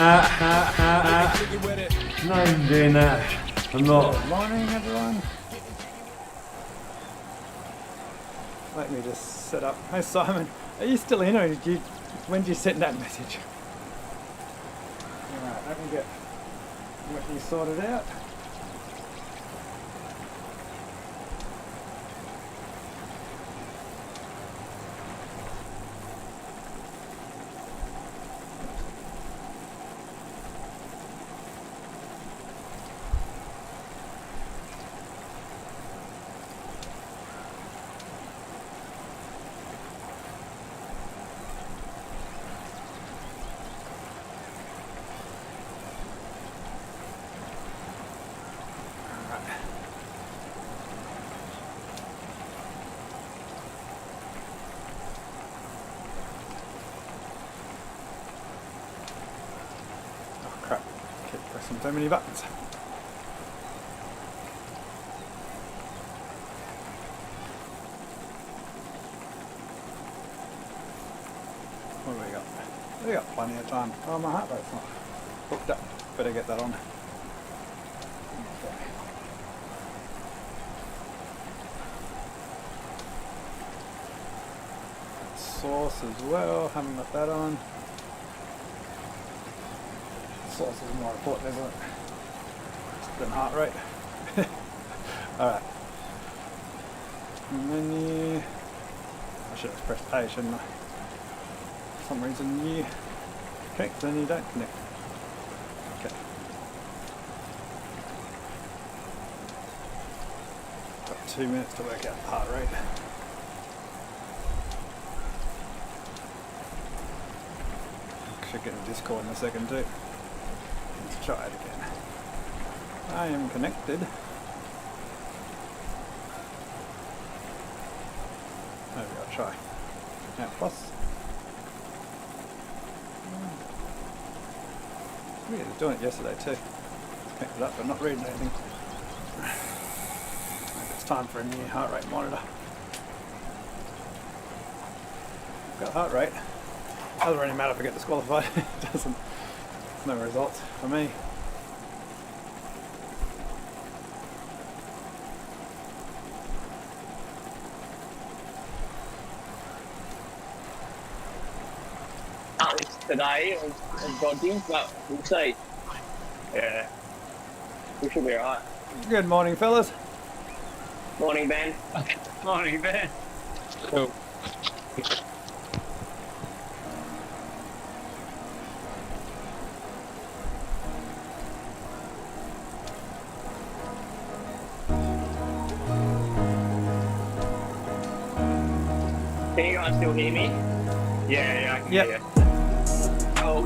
No, I'm doing that. I'm not. Good morning, everyone. Let me just set up. Hey, Simon, are you still in, or when did you send that message? All right, let me get what you sorted out. Crap, keep pressing so many buttons. What do we got? We got plenty of time. Oh, my heart rate's not hooked up. Better get that on. Okay. Source as well, haven't got that on. Source is more important, isn't it? Than heart rate. Alright. Menu. I should have pressed A, shouldn't I? For some reason you connect, then you don't connect. Okay. Got 2 minutes to work out the heart rate. Should get a Discord in a second too. Let's try it again. I am connected. Maybe I'll try. Now plus. Weird, I was doing it yesterday too. Connected up but not reading anything. Maybe it's time for a new heart rate monitor. Got heart rate. Doesn't really matter if I get disqualified. It doesn't. There's no results for me. Today is dodgy, but we'll see. Yeah, we should be alright. Good morning, fellas. Morning, Ben. Morning, Ben. Cool. Can you guys still hear me? Yeah, I can Yep. hear you. Oh.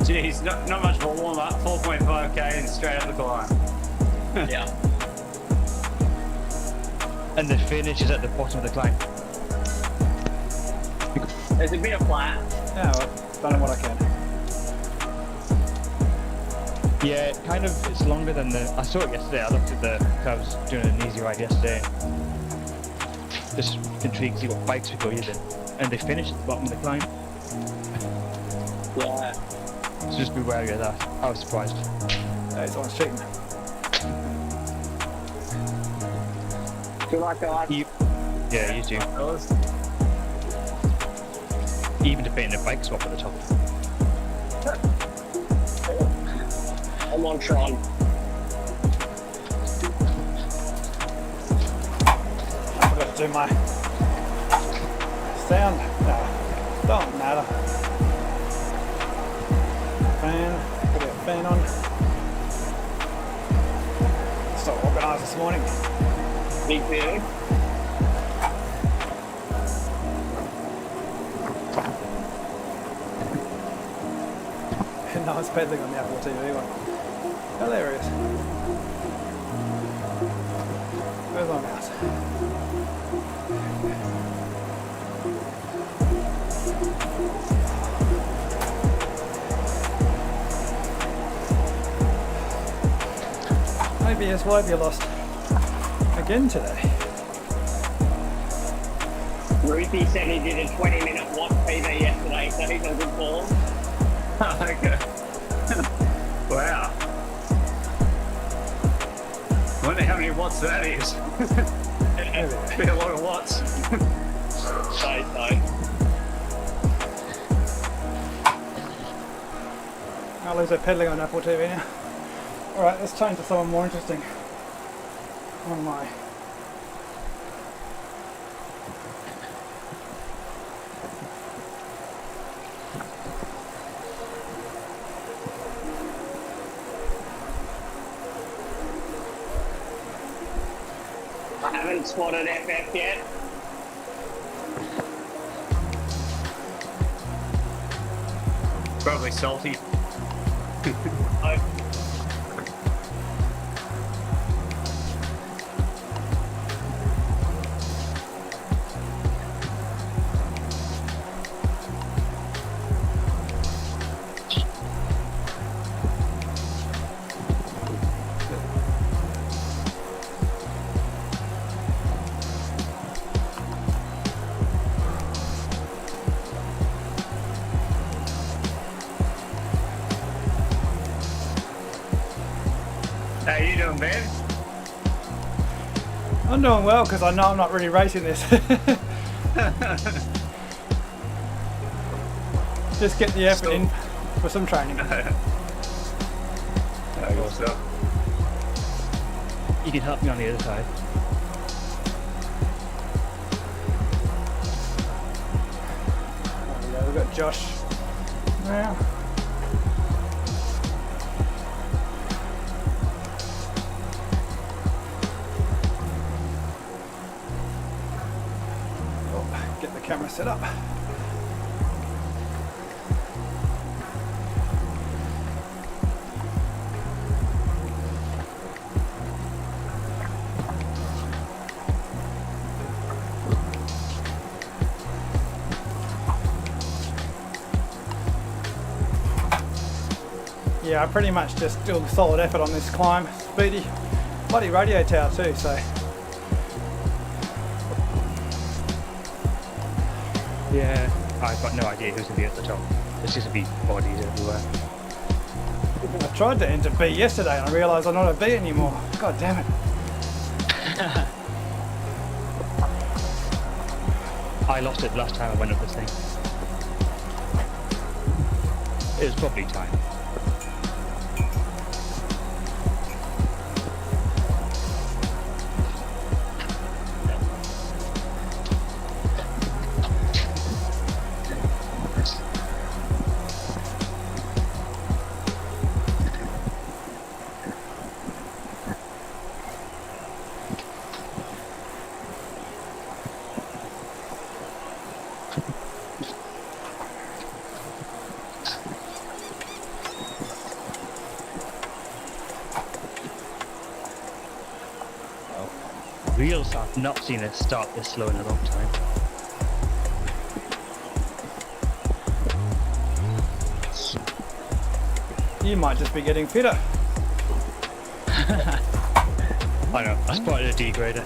Jeez, not much of a warm up. 4.5k and straight up the climb. Yeah. And the finish is at the bottom of the climb. There's a bit of flat. Yeah, well, done what I can. Yeah, kind of, it's longer than the... I saw it yesterday, I looked at the... I was doing an easy ride yesterday. Just intrigued to see what bikes people are using. And they finish at the bottom of the climb. Yeah. So just be wary of that. I was surprised. Hey, someone's cheating. Good luck, guys. Yeah, you do. Even debating a bike swap at the top. I'm on Tron. I forgot to do my sound. No, don't matter. Fan, put our fan on. So organised this morning. Big feeling. No one's peddling on the Apple TV one. Hilarious. Where's my mouse? Maybe his wife you lost again today. Ruthie said he did a 20-minute watch PB yesterday, so he's on good form. Okay. Wow. Wonder how many watts that is. Be a lot of watts. So. I'll lose peddling on Apple TV now. Alright, let's change to someone more interesting. Oh my. I haven't spotted FF yet. Probably salty. Oh, How you doing, Ben? I'm doing well because I know I'm not really racing this. Just get the effort in for some training. So, You can help me on the other side. Yeah, we've got Josh now. Oh, get the camera set up. Yeah, I pretty much just do a solid effort on this climb. Speedy, bloody radio tower too, so. Yeah, I've got no idea who's going to be at the top. There's just going to be bodies everywhere. I tried to enter B yesterday and I realised I'm not a B anymore. God damn it. I lost it last time I went up this thing. It was probably time. Wheels, I've not seen it start this slow in a long time. You might just be getting fitter. I know, I spotted a degrader.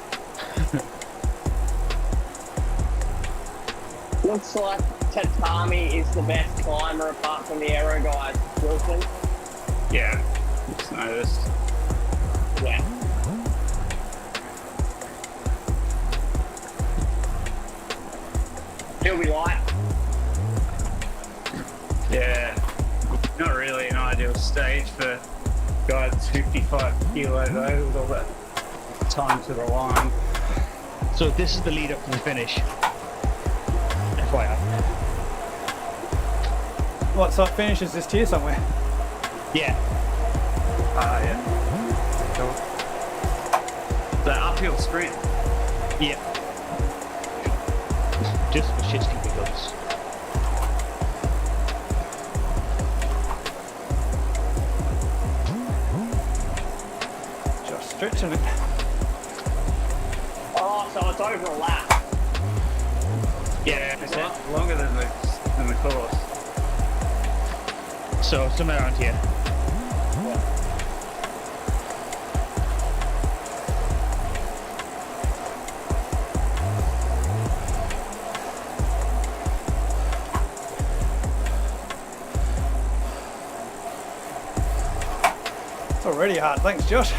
looks like Tatami is the best climber apart from the aero guys. Wilson. Yeah. Just noticed. Yeah. He'll be light. Yeah. Not really an ideal stage for guy that's 55 kilos though, with all that time to the line. So this is the lead up to the finish. FYI. What, so it finishes this tier somewhere? Yeah. Yeah. Cool. The uphill sprint. Yeah. Just for shits and giggles. Just stretching it. Oh, so it's over a lap. Yeah, it's longer than the course. So somewhere around here. already hard. Thanks, Josh.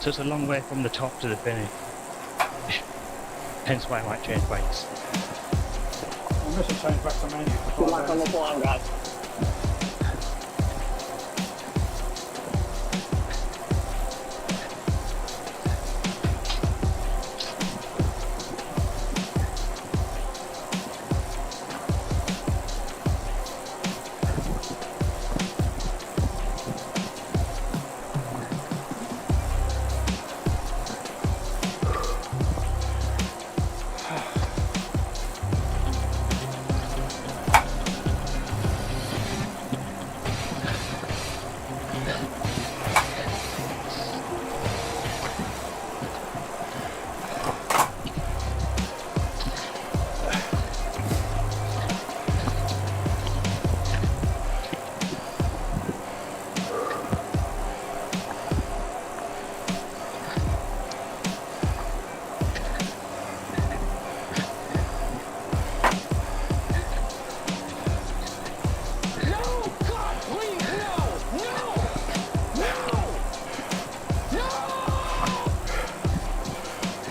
So it's a long way from the top to the finish. Hence why I might change bikes. I'm going to change back to manual. Good luck on the climb, guys.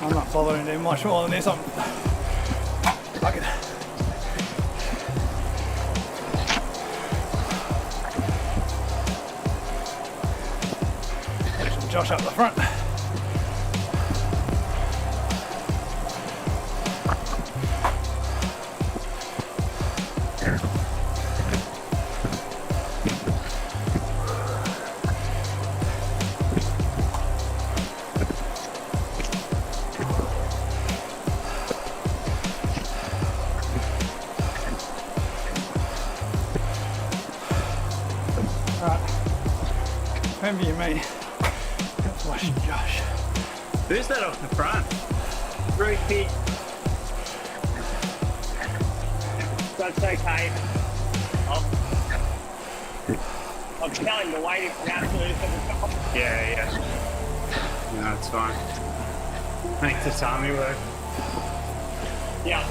I'm not bothering doing much more than this. I'm fucking. Pushing Josh up the front. Remember you, mate. That's watching Josh. Who's that off the front? Ruthie. That's okay. I'm telling the waiting for absolute job. Yeah. No, it's fine. Makes the timing work. Yeah.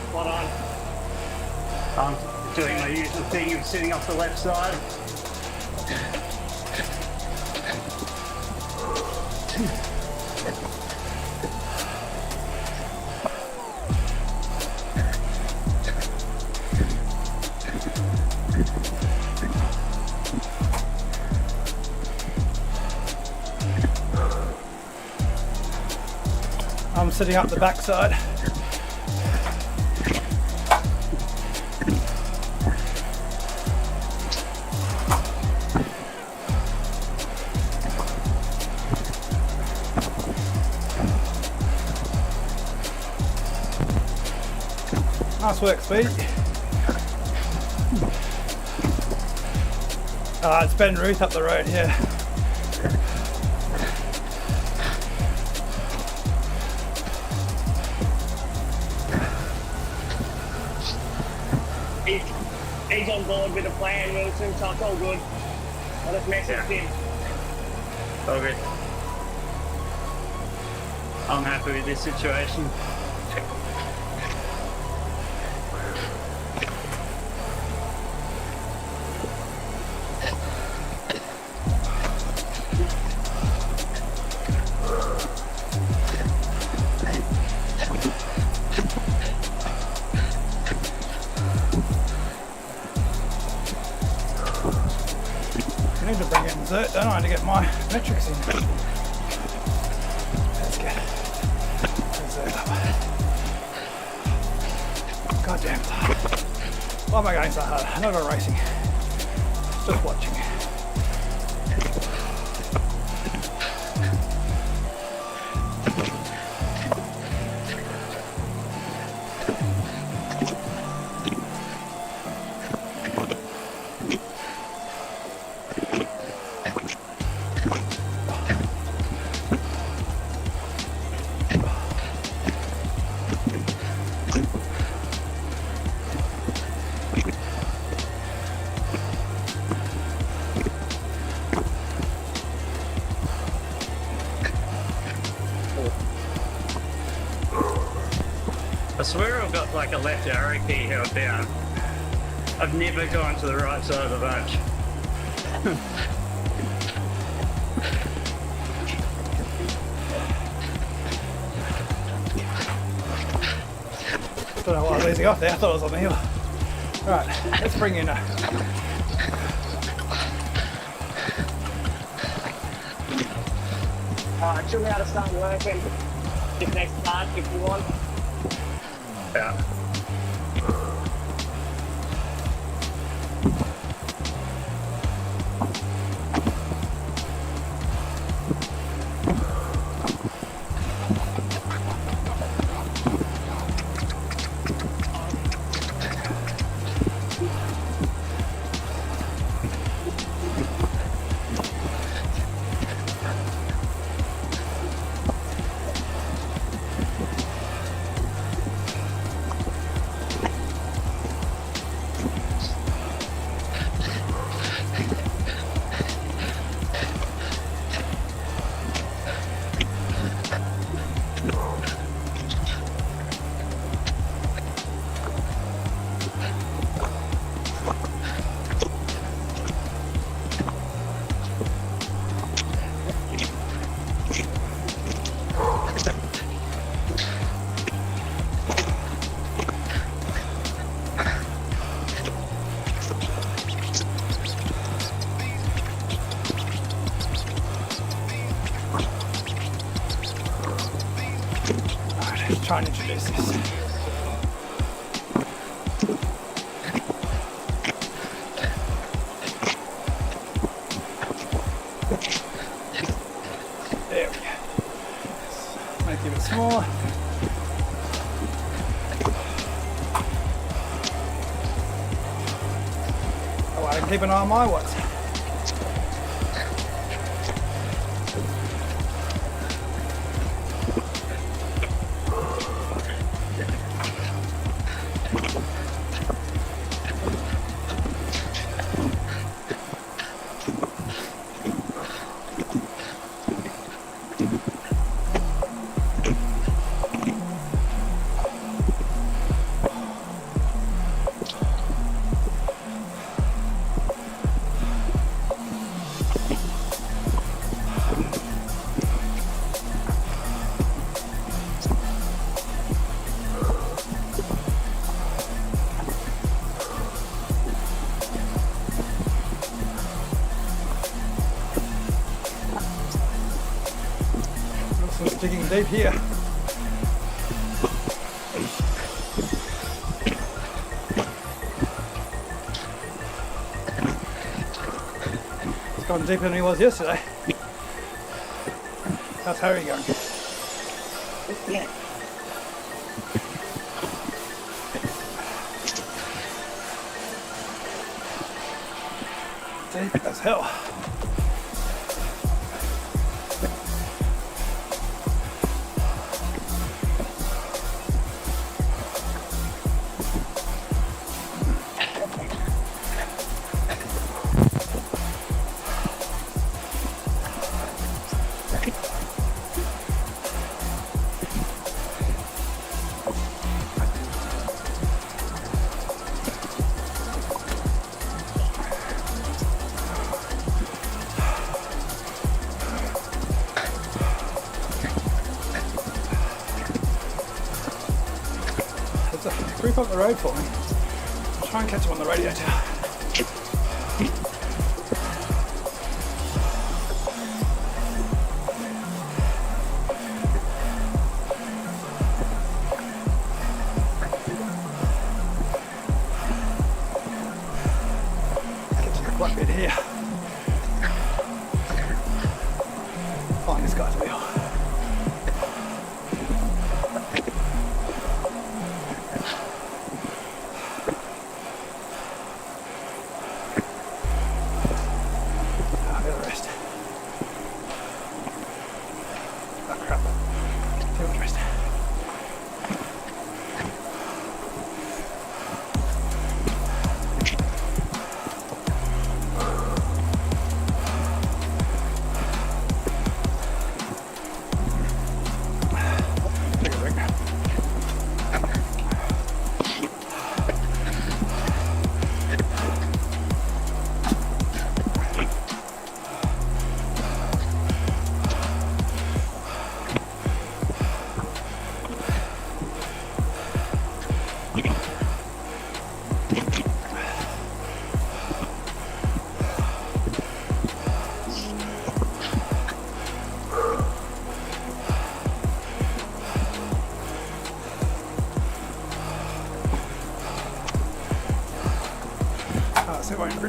Spot on. I'm doing my usual thing of sitting off the left side. I'm sitting up the backside. Nice work, Speed. It's Ben Ruth up the road here. He's on board with the plan, Wilson, so it's all good. I just messaged him. All good. I'm happy with this situation. I need to bring in dessert, don't I, to get my metrics in. Let's get dessert up. God damn it. Why am I going so hard? I'm not even racing. Just watching. swear I've got like a left arrow key held down. I've never gone to the right side of the bunch. Don't know why I was easing off there. I thought I was on the hill. Right, let's bring in. Should we ought to start working this next part if you want? Yeah. Try and introduce this. There we go. Make it a bit smaller. Oh, I can keep an eye on my watch. Digging deep here. It's gone deeper than he was yesterday. How's Harry going? Yeah. Deep as hell. Creep up the road for me. I'll try and catch him on the radio tower. Get to the black bit here. Find this guy's wheel.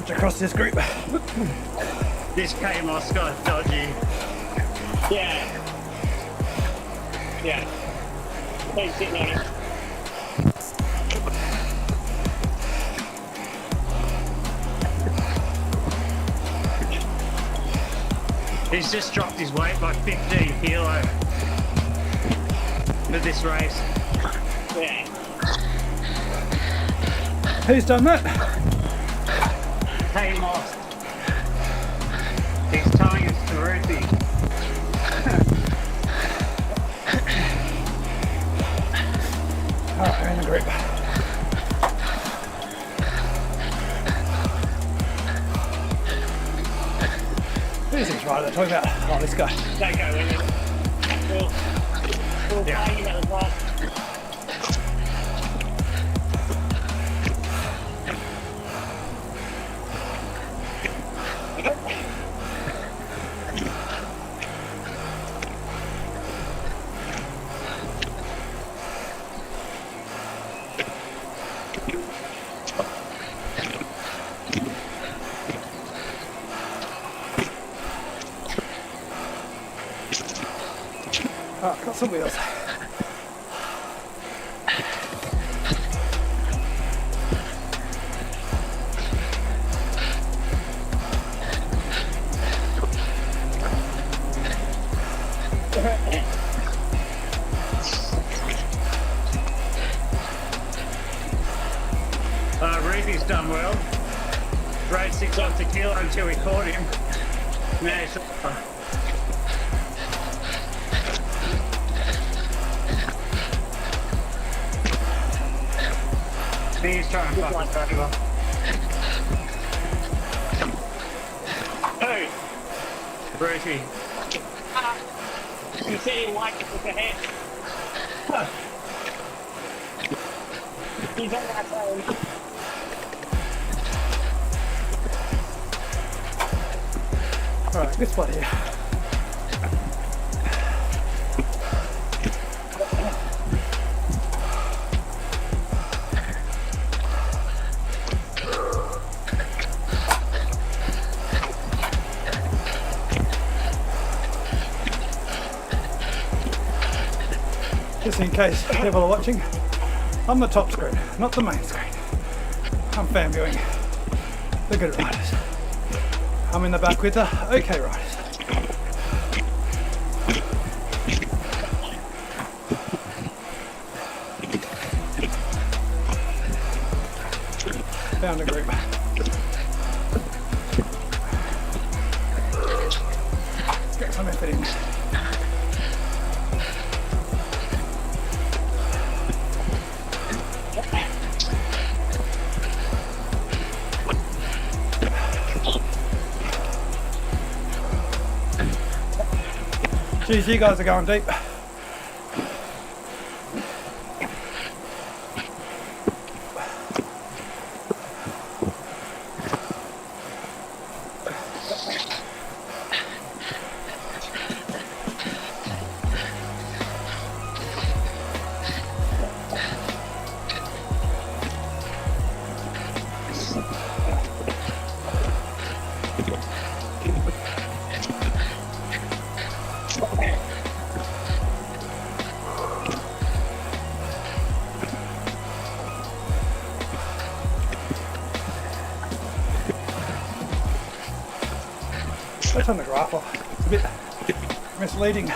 switch across this group. This K-Moss guy's dodgy. Yeah. Yeah. Keep sitting on it. He's just dropped his weight by 15 kilo for this race. Yeah. Who's done that? K-Moss. He's towing us to Ruthie. Alright, we're in the group. Who's this rider talking about? Oh, this guy. Don't go in it. We'll play him at the top. Alright, got some wheels. Ruthie's done well. Rode 6 off the kilo until we caught him. Now he's he's trying to fuck us over. Who? Ruthie. You said he liked it with the head. He's on that side. Alright, this spot here. Just in case people are watching, I'm the top screen, not the main screen. I'm fan viewing the good riders. I'm in the back with the okay riders. Found a group. Let's get some effort in. Geez, you guys are going deep. Let's turn the graph off. It's a bit misleading.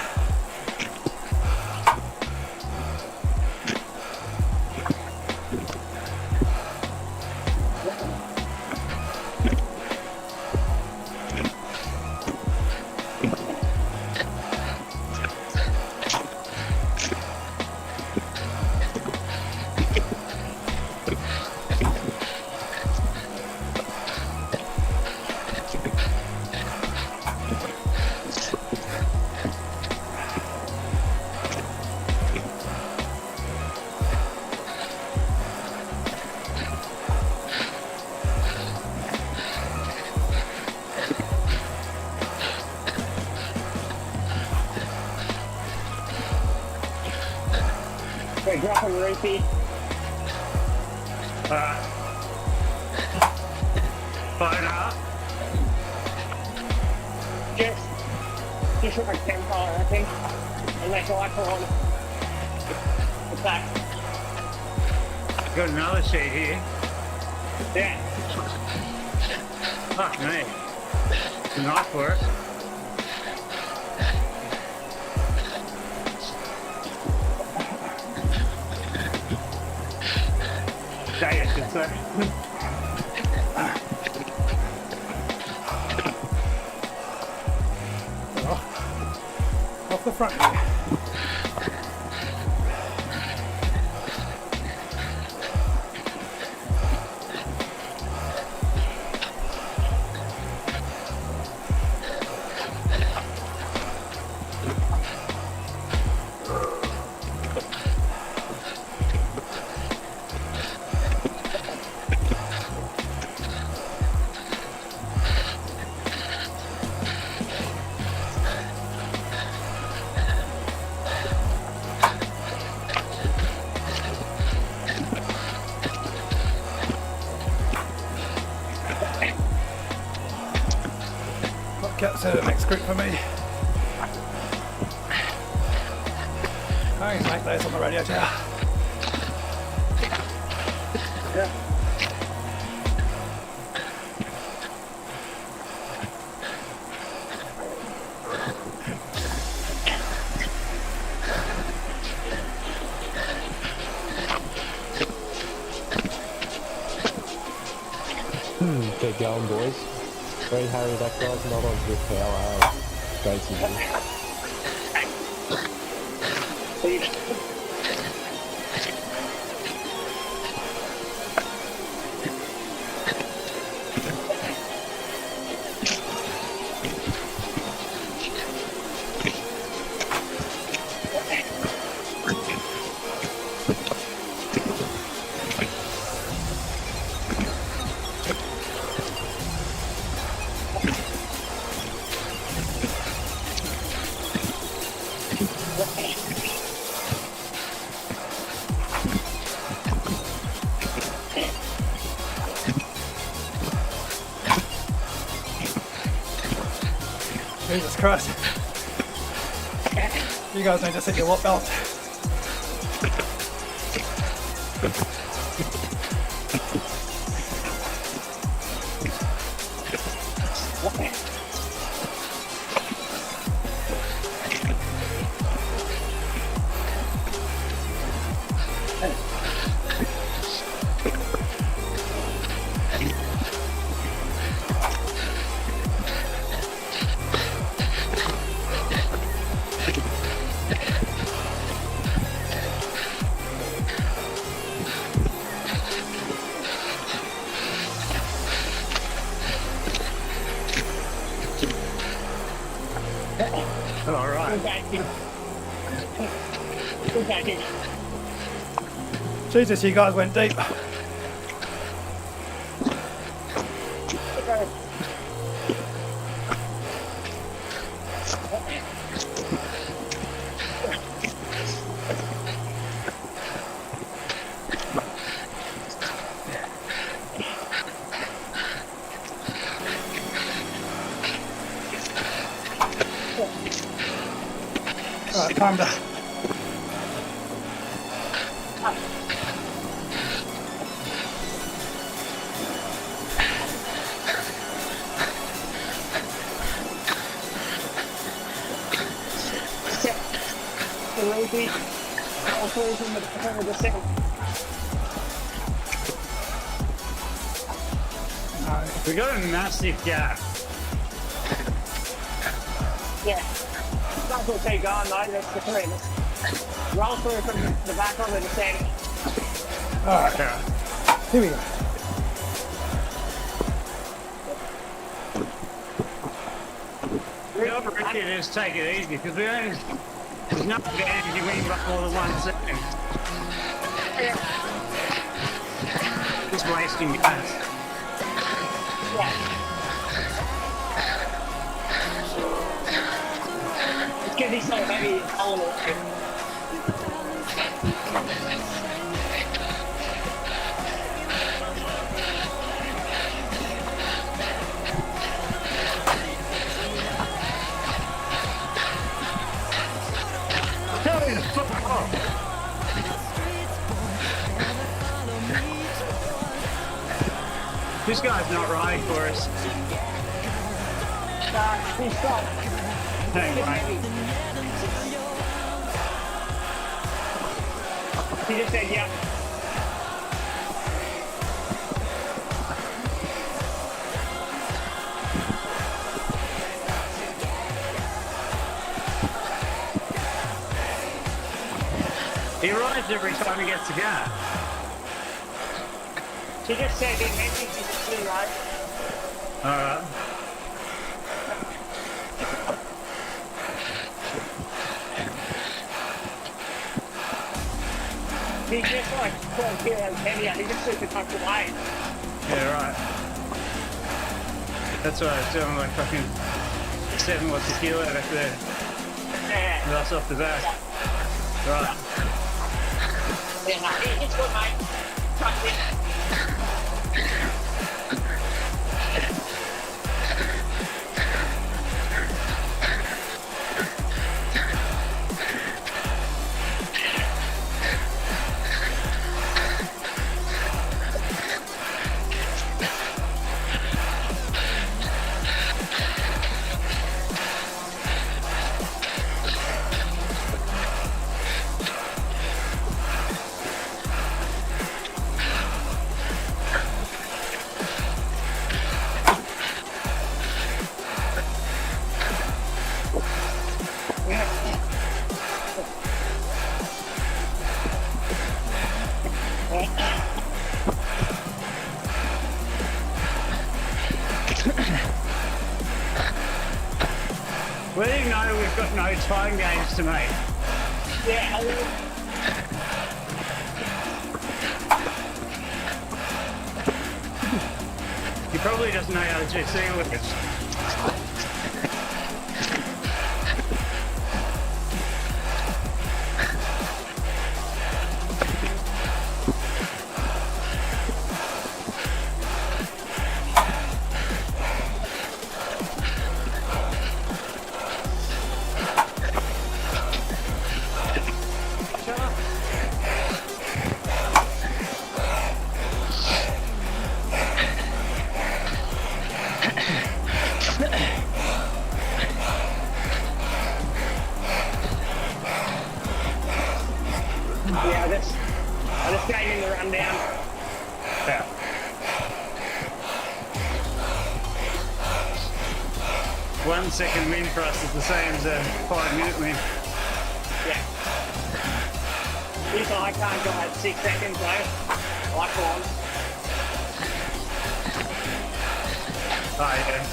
We're dropping Ruthie. phone up. Just like 10 I think. Unless I pull on the back. Got another sheet here. Yeah. Fuck me. It's a knife work. Day, I should say. Off the front here. Cat's the next group for me. Thanks, mate. There's on the radio tower. Keep going, boys. Ray Harry, that guy's not on good power. Basically. Jesus Christ. You guys need to set your what belt. All right. Good backing. Jesus, you guys went deep. Alright, time to The rotate. Also from the second. We got a massive gap. Yeah. That's what take on now, that's the three. Let's roll through from the back onto the second. Alright, here we go. The other issue is take it easy because we only there's no advantage if we got more than 1 second. Just wasting gas. It's gonna be so heavy, all in it. This guy's not riding for us. He's stopped. No He's way. heavy. He just said, yeah. He rides every time he gets a gas. She just said he messaged you to see, right? Alright. He's just like 12 kilos heavier. He's just super tucked away. Yeah, right. That's what I was doing, like fucking 7 watts a kilo back there. Yeah. That's off the back. Right. Yeah, no, it's good, mate. Trust me. We didn't know we've got no time games to make. Yeah, He probably doesn't know how to GC with it. yeah, I just gave him the rundown. Yeah. One second win for us is the same as a 5-minute win. Yeah. He's like, I can't go at 6 seconds, though. Like one. Oh, yeah.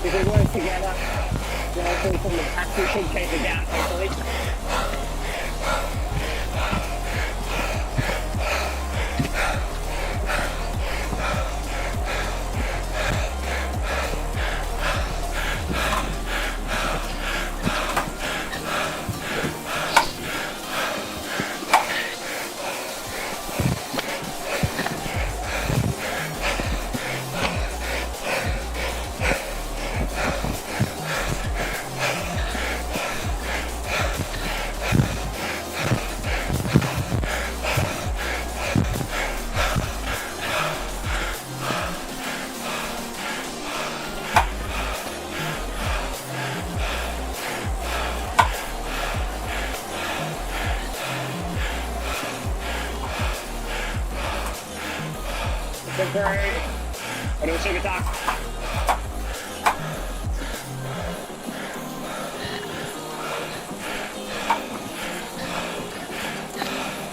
If we work together, you know, from the back, we should keep it down, hopefully. Good through. We'll do a sugar tuck.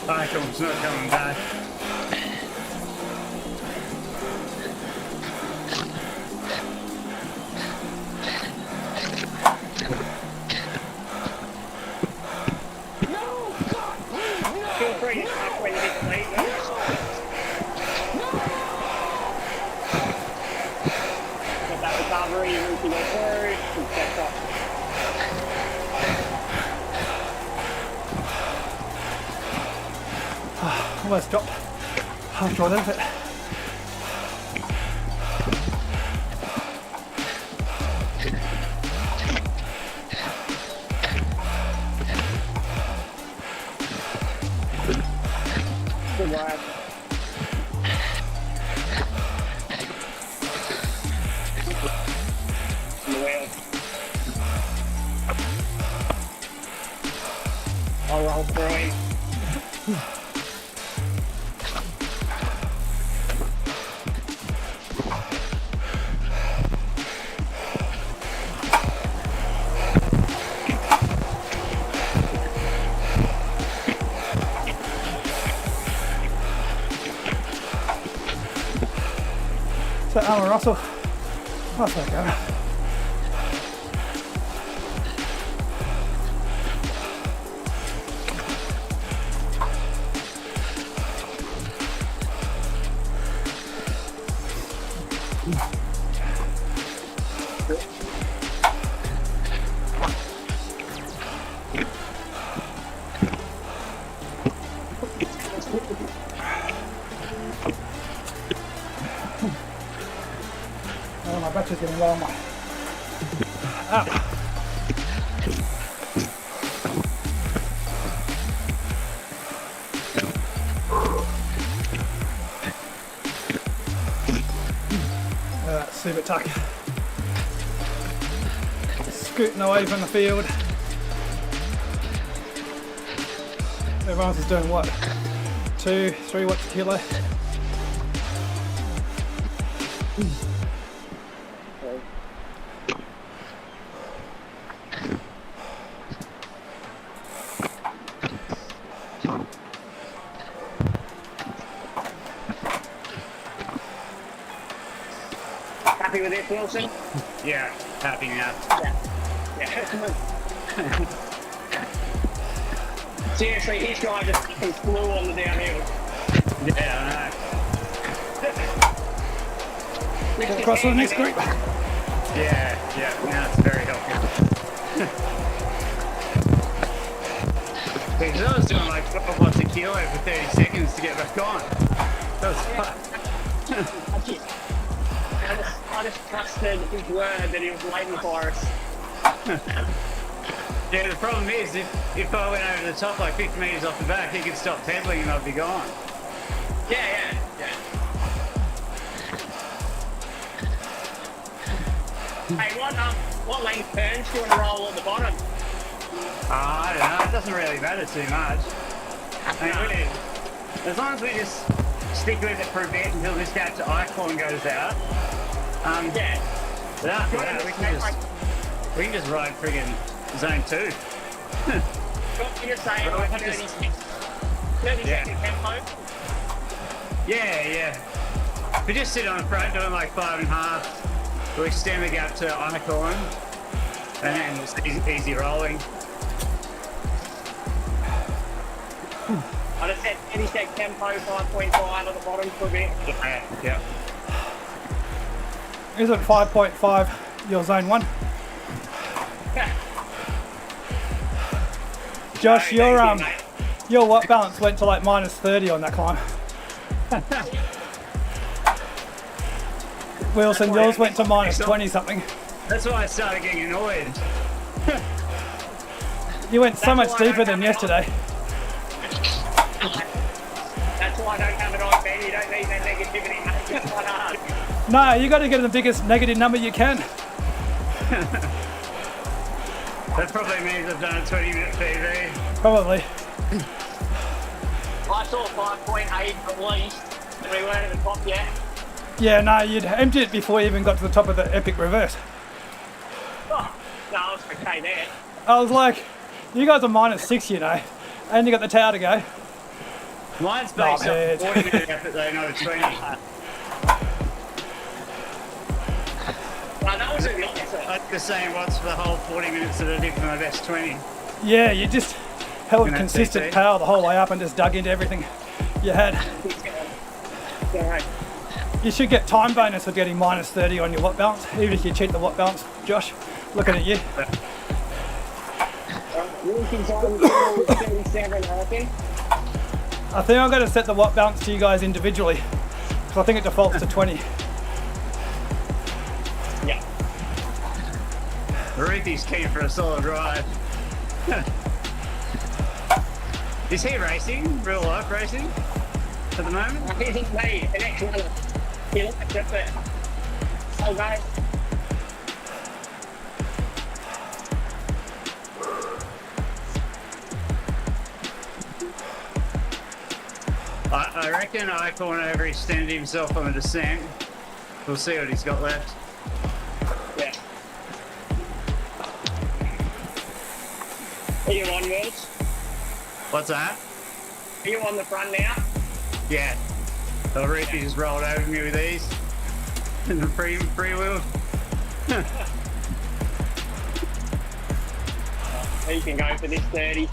Michael's not coming back. Feel free to tuck when you need to leave. Get that recovery, we can go through, etc. Almost dropped after all of it. old boy. Is that Alan Russell? That's that guy. Oh, my battery's getting low on my app. Super tuck. Scooting away from the field. Everyone else is doing what? 2, 3 watts a kilo. Happy with this, Wilson? Yeah, happy now. Yeah. Seriously, his guy just fucking flew on the downhill. Yeah, Go across to the next group. I know. Yeah, now it's very helpful. Because I was doing like 12 watts a kilo for 30 seconds to get back on. That was fun. I just trusted his word that he was waiting for us. Yeah, the problem is if I went over the top like 50 metres off the back, he could stop pedaling and I'd be gone. Yeah. Hey, what length turns do you want to roll at the bottom? I don't know, it doesn't really matter too much. I mean, really, as long as we just stick with it for a bit until this gap to Icorn goes out. Yeah. But after that, we can just ride friggin' zone 2. What you're saying, Well, like I just- 30 Yeah. second tempo? Yeah. We just sit on the front doing like 5.5. We extend the gap to Icorn. And then just easy rolling. I just said 30 second tempo, 5.5 at the bottom for a bit. Yeah. Isn't 5.5 your zone 1? Josh, No, thank you, mate. your watt balance went to like minus 30 on that climb. Wilson, yours went to minus 20 something. That's why I started getting annoyed. You went so That's much why I deeper don't than have it on. yesterday. That's why I don't have it on, Ben. You don't need that negativity, mate. It's quite hard. No, you got to get the biggest negative number you can. That probably means I've done a 20-minute PB. Probably. I saw 5.8 at least, and we weren't at the top yet. Yeah, no, you'd emptied it before you even got to the top of the epic reverse. Oh, no, I was okay there. I was like, you guys are minus 6, you know, and you got the tower to go. Mine's based off Knobhead. a 40-minute effort though, not a 20. No, that wasn't the opposite. I did the same watts for the whole 40 minutes that I did for my best 20. Yeah, you just held In that consistent CT. power the whole way up and just dug into everything you had. Alright. You should get time bonus for getting minus 30 on your watt balance, even if you cheat the watt balance. Josh, looking at you. Wilson's on 37, I reckon. I think I'm going to set the watt balance to you guys individually, because I think it defaults to 20. Yeah. Ruthie's keen for a solid ride. Is he racing? Real life racing? At the moment? I think me, the next one, he liked it, but okay. I reckon Eichhorn overextended himself on the descent. We'll see what he's got left. Yeah. Are you on, Welch? What's that? Are you on the front now? Yeah. The Ricky just rolled over me with these. In the free wheel. You can go for this 30.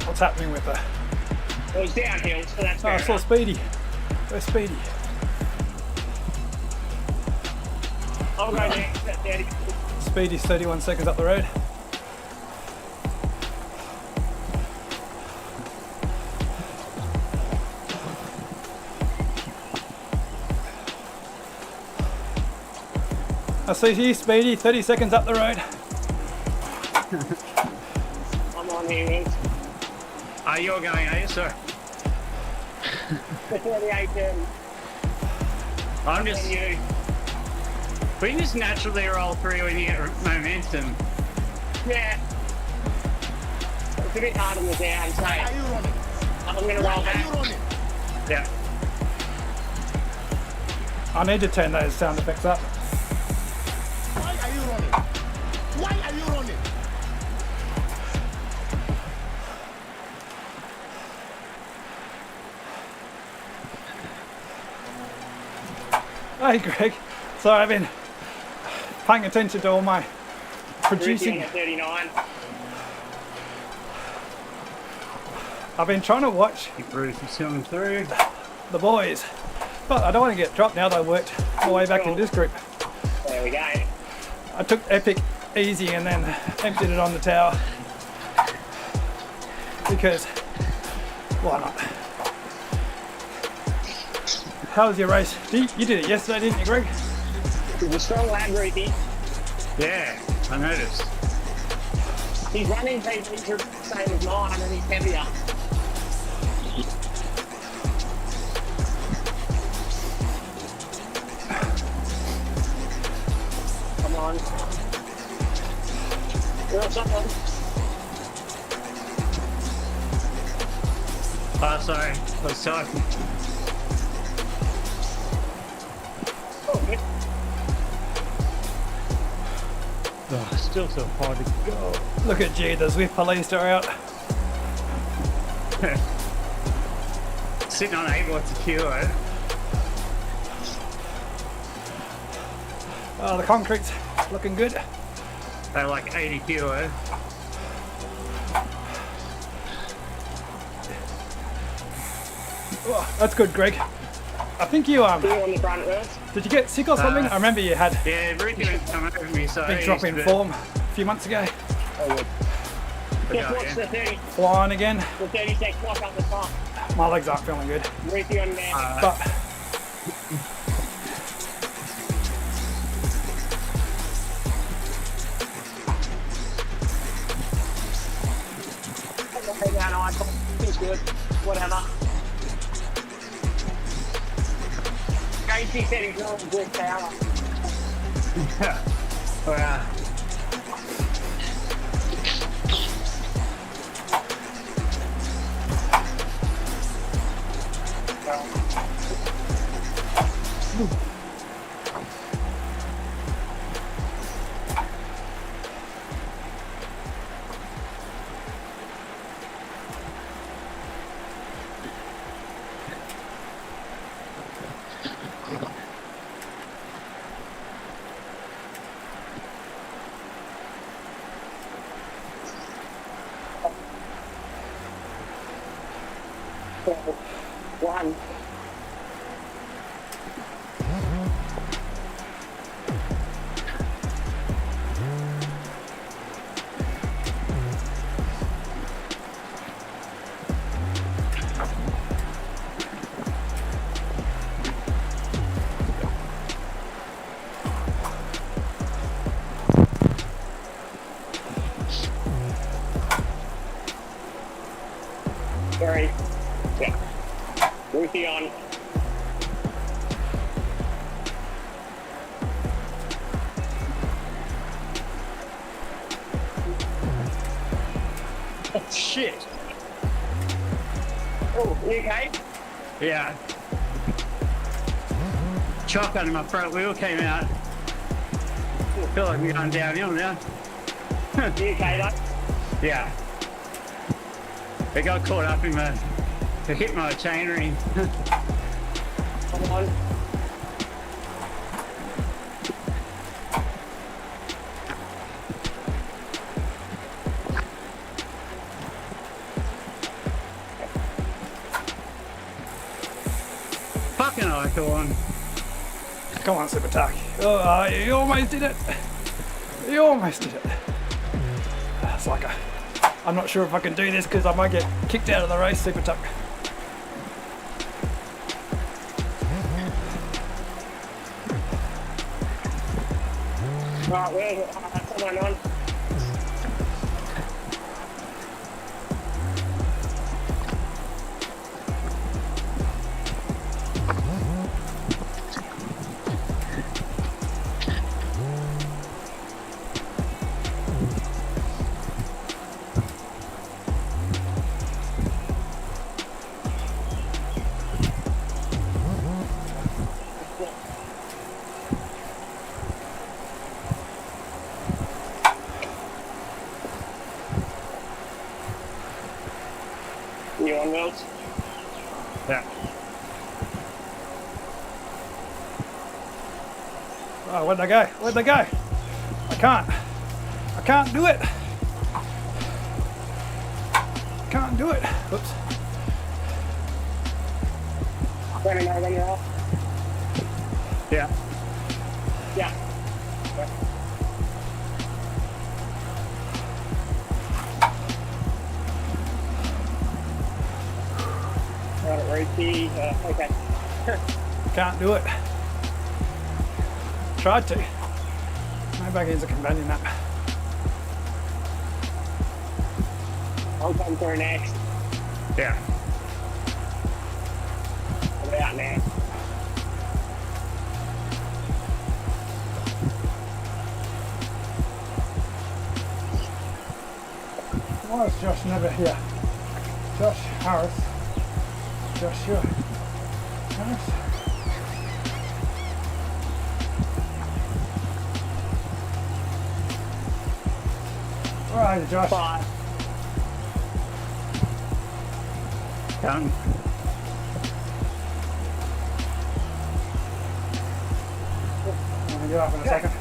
What's happening with her? Well, it's downhill, so that's Oh, I fair saw enough. Speedy. Where's Speedy? I'll go next at 30. Speedy's 31 seconds up the road. I see you, Speedy, 30 seconds up the road. I'm on here, Welch. Oh, you're going, are you? Sorry. For 38 I'm just. and you. We just naturally roll through when you get momentum. Yeah. It's a bit hard on the down, so I'm going to roll back. Yeah. I need to turn those sound effects up. Why are you running? Why are you running? Hey Greg, sorry I've been paying attention to all my producing. At 39. I've been trying to watch Keep Bruce coming through. the boys, but I don't want to get dropped now that I worked my way back in this group. There we go. I took Epic easy and then emptied it on the tower because why not? How was your race? You did it yesterday, didn't you, Greg? He's a strong lad, Ruthie. Yeah, I noticed. He's running PBs are the same as mine and he's heavier. Come on. You're on someone. Oh, sorry. I was talking. Oh, good. Oh, still so far to go. Look at G, the Zwift police are out. Sitting on 8 watts a kilo. Oh, the concrete's looking good. They're like 80 kilo. Oh, that's good, Greg. I think you You're on the front, Ruth. did you get sick or something? I remember you had Yeah, Ricky went to come over me, so a big drop in form a few months ago. Just watch the 30, Flying again. the 30 sec clock up the top. My legs aren't feeling good, Ruthie on there. but Hey, down icon. Feels good. Whatever. Casey said he's on a good tower. Wow. One. Very. Yeah. Ruthie on. Oh, shit. Oh, you okay? Yeah. Chalk under my front wheel came out. I feel like we're going downhill now. You okay, though? Yeah. It got caught up in my... It hit my chain ring. Come on. Fucking icon. Come on, Super Taki. Oh, you almost did it. You almost did it. It's like I'm not sure if I can do this because I might get kicked out of the race, Super Tuck. Right, where's someone on? You on wheels? Yeah. Oh, where'd they go? Where'd they go? I can't do it. Can't do it. Oops. Let me know when you're off. Yeah. Yeah. Right, Ruthie. Okay. Can't do it. Tried to. Maybe I can use a companion map. I'll come through next. Yeah. I'll be out now. Why is Josh never here? Josh Harris. Joshua Harris. Where are you, Josh? 5. Done. I'm gonna get off in a second.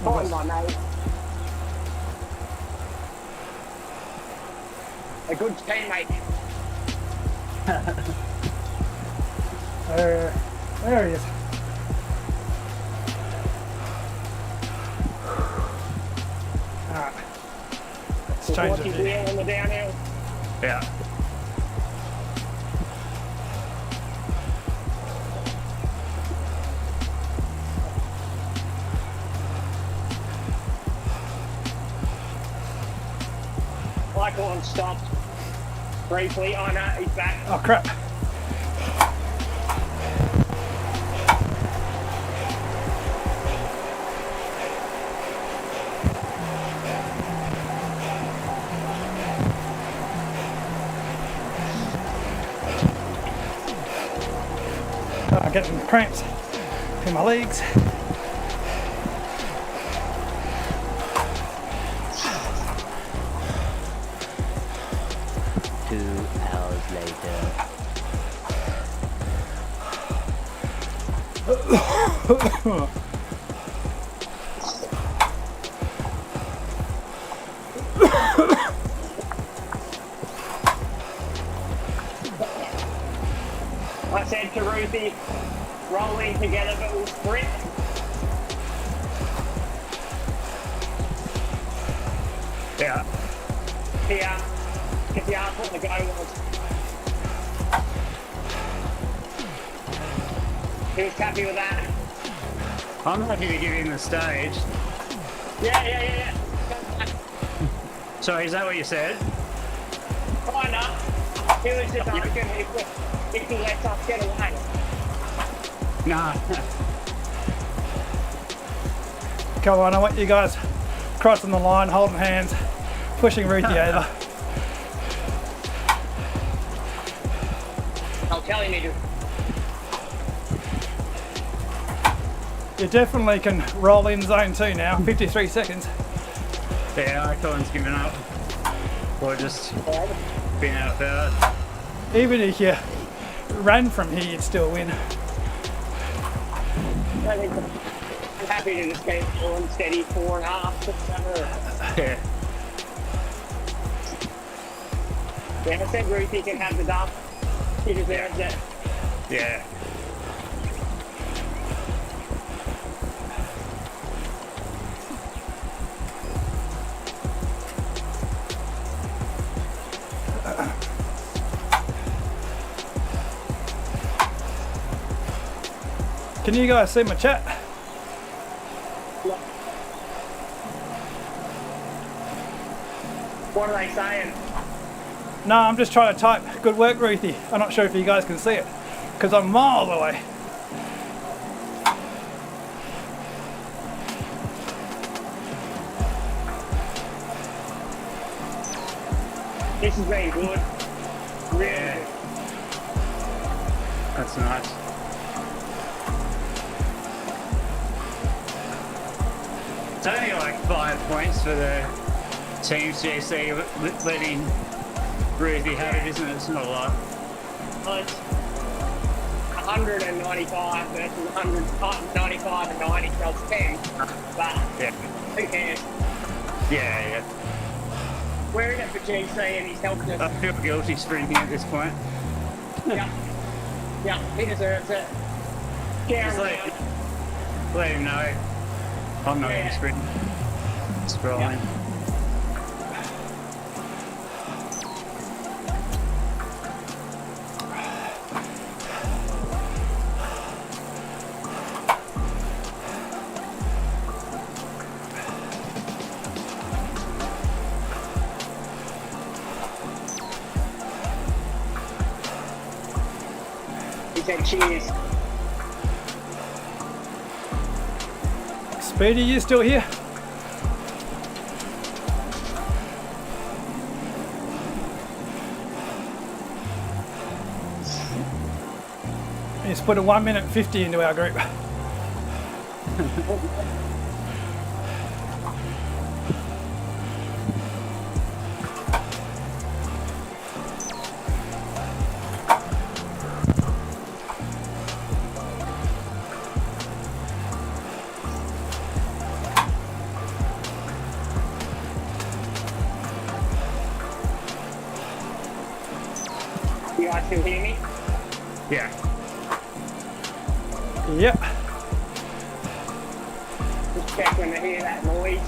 Fine, my mate. A good teammate. There he is. Alright. Let's change Watch his it. wheel on the downhill. Yeah. Icon stopped briefly. Oh no, he's back. Oh crap. Oh, I'm getting cramps in my legs. I said to Ruthie, rolling together but we'll sprint. Yeah. Here, if you ask what the go was. He was happy with that. I'm happy to give him the stage. Yeah. Sorry, is that what you said? Kinda. He was just asking if he lets us get away. Nah. Come on, I want you guys crossing the line, holding hands, pushing Ruthie over. I'm telling you, You definitely can roll in zone 2 now. 53 seconds. Yeah, Icon's given up. Or just been out further. Even if you ran from here, you'd still win. I think I'm happy to just keep going steady 4.5, 6, 7. Yeah. Yeah, I said Ruthie can have the dump. She deserves it. Yeah. Can you guys see my chat? What are they saying? No, I'm just trying to type good work, Ruthie. I'm not sure if you guys can see it because I'm miles away. This has been good. Really good. That's nice. It's only like 5 points for the Teams GC letting Ruthie have it, isn't it? It's not a lot. Well, it's 195 versus 195 and 90, so it's 10. But Yeah. who cares? Yeah. We're in it for GC and he's helped us. I feel guilty sprinting at this point. Yeah. Yeah, he deserves it. Just Down, let him know I'm not going to sprint. Scrolling. He said cheers. Speedy, you still here? He's put a 1 minute 50 into our group. You guys still hear me? Yeah. Yep. Just check when they hear that noise.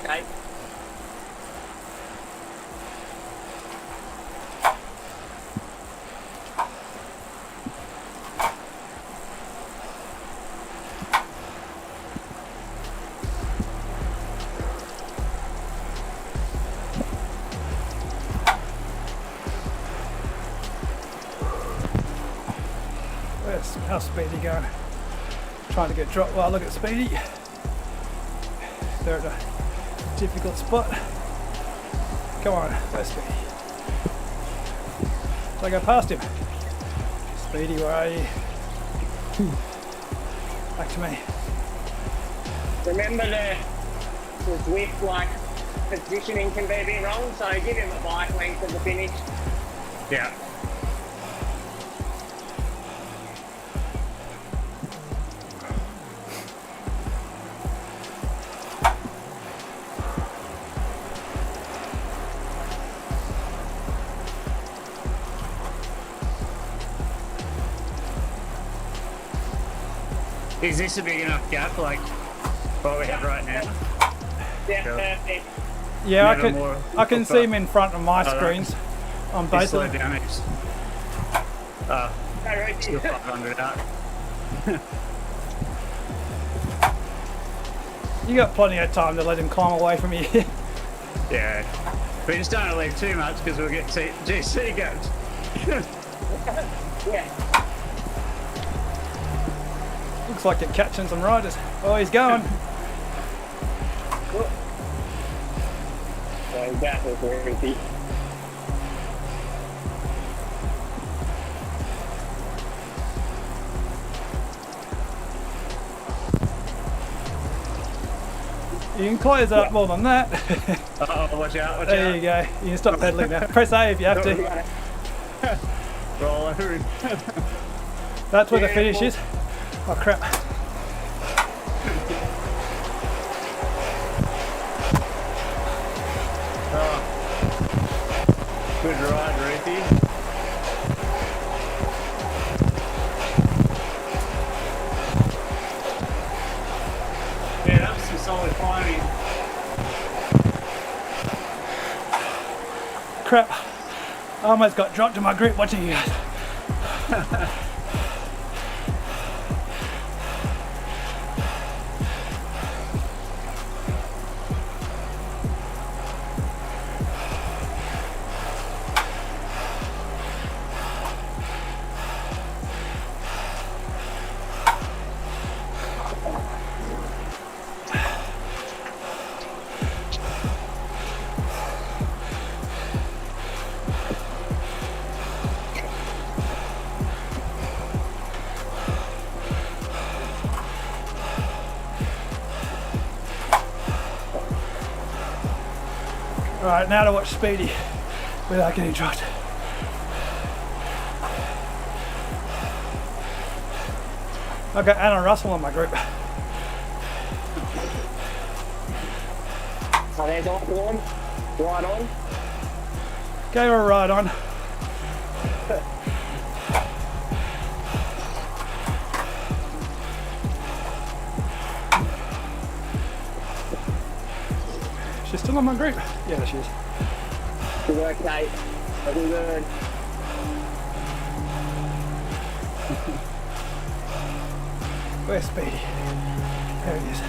Okay. Where's how's Speedy going? Trying to get dropped while I look at Speedy. They're at a difficult spot. Come on, go Speedy. So I go past him. Speedy, where are you? Back to me. Remember the Zwift like positioning can be a bit wrong, so give him a bike length at the finish. Yeah. Is this a big enough gap, like what we have right now? Yeah, Cool. perfect. Yeah, Never more I can see him in front of my Oh, screens on Just both slow of them. down. Go, Ruthie. Still 500 up. You got plenty of time to let him climb away from you. Yeah. We just don't want to leave too much because we'll get GC goats. Yeah. Looks like you're catching some riders. Oh, he's going. So that was Ruthie. You can close it up more than that. Uh-oh, watch out, watch There out. you go. You can stop pedaling now. Press A if you have to. Roll over. That's where the finish is. Oh crap. Good ride, Ruthie. Yeah, that was some solid climbing. Crap. I almost got dropped in my group watching you guys. Alright, now to watch Speedy without getting dropped. I've got Anna Russell in my group. So there's Osborne. Right on. Gave her a ride on. She's still in my group. Yeah, there she is. Good work, Kate. Looking good. Where's Speedy? There he is.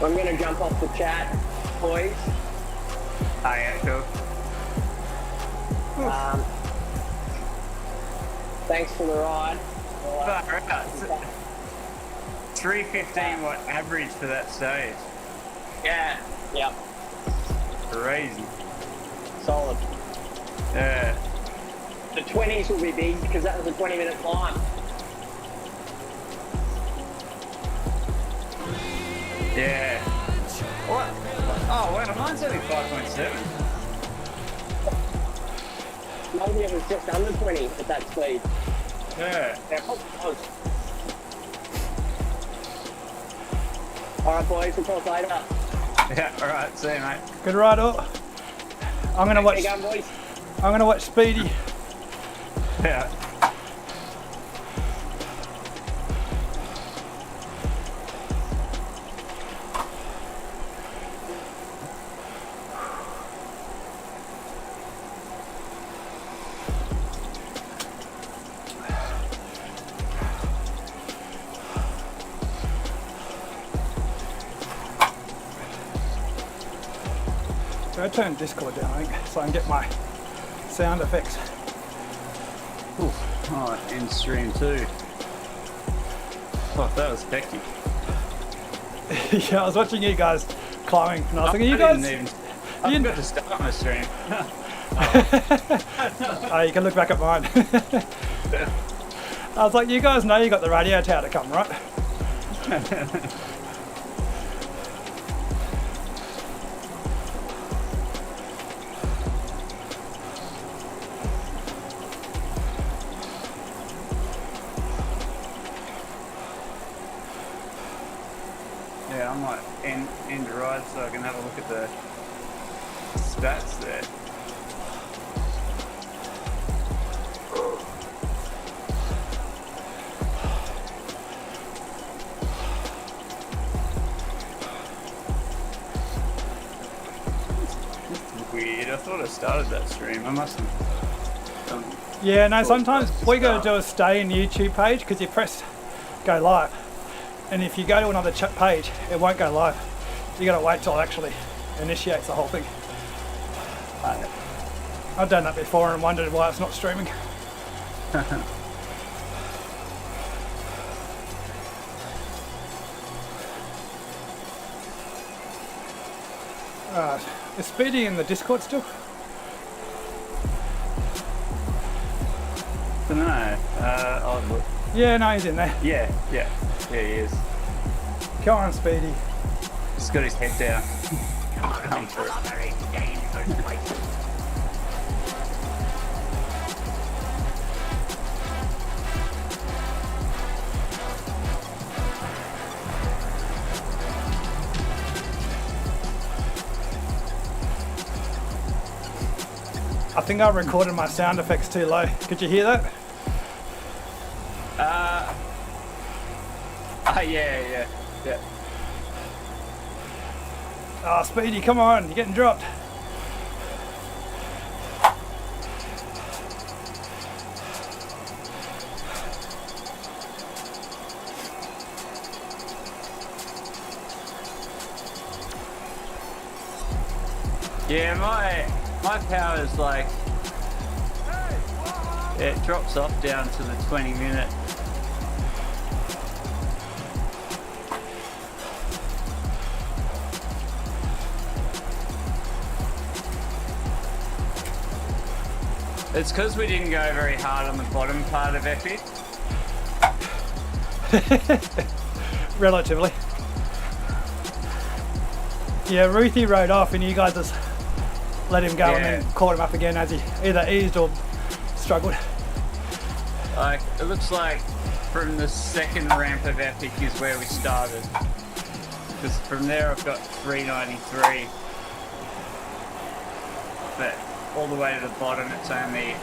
I'm going to jump off the chat, boys. Oh, yeah, cool. Thanks for the ride. Far out. 315 what average for that stage. Yeah. Yep. Crazy. Solid. Yeah. The 20s will be big because that was a 20-minute climb. Yeah. What? Oh, wow, mine's only 5.7. Maybe it was just under 20 at that speed. Yeah. Yeah, probably close. All right, boys. We'll talk later. Yeah, alright, see you, mate. Good ride up. I'm gonna watch. There you go, boys. I'm gonna watch Speedy. Yeah. So I turned Discord down, I think, so I can get my sound effects. Oh, in stream too. Fuck, that was hectic. Yeah, I was watching you guys climbing, and I was thinking, you I guys. didn't even. I forgot to start my stream. Oh, you can look back at mine. I was like, you guys know you got the radio tower to come, right? I might end the ride so I can have a look at the stats there. Weird. I thought I started that stream. I must have done. Yeah, no, sometimes what you got to do is stay in the YouTube page because you press go live. And if you go to another page, it won't go live. You got to wait till it actually initiates the whole thing. I've done that before and wondered why it's not streaming. Alright, is Speedy in the Discord still? Dunno. I'll look. Yeah, no, he's in there. Yeah, he is. Come on, Speedy. He's got his head down. Come through. I think I recorded my sound effects too low. Could you hear that? Yeah. Oh, Speedy, come on, you're getting dropped. Yeah, my power is like, it drops off down to the 20-minute. It's because we didn't go very hard on the bottom part of Epic. Relatively. Yeah, Ruthie rode off and you guys just let him go and then caught him up again as he either eased or struggled. Like, it looks like from the second ramp of Epic is where we started. Because from there I've got 393. But all the way to the bottom it's only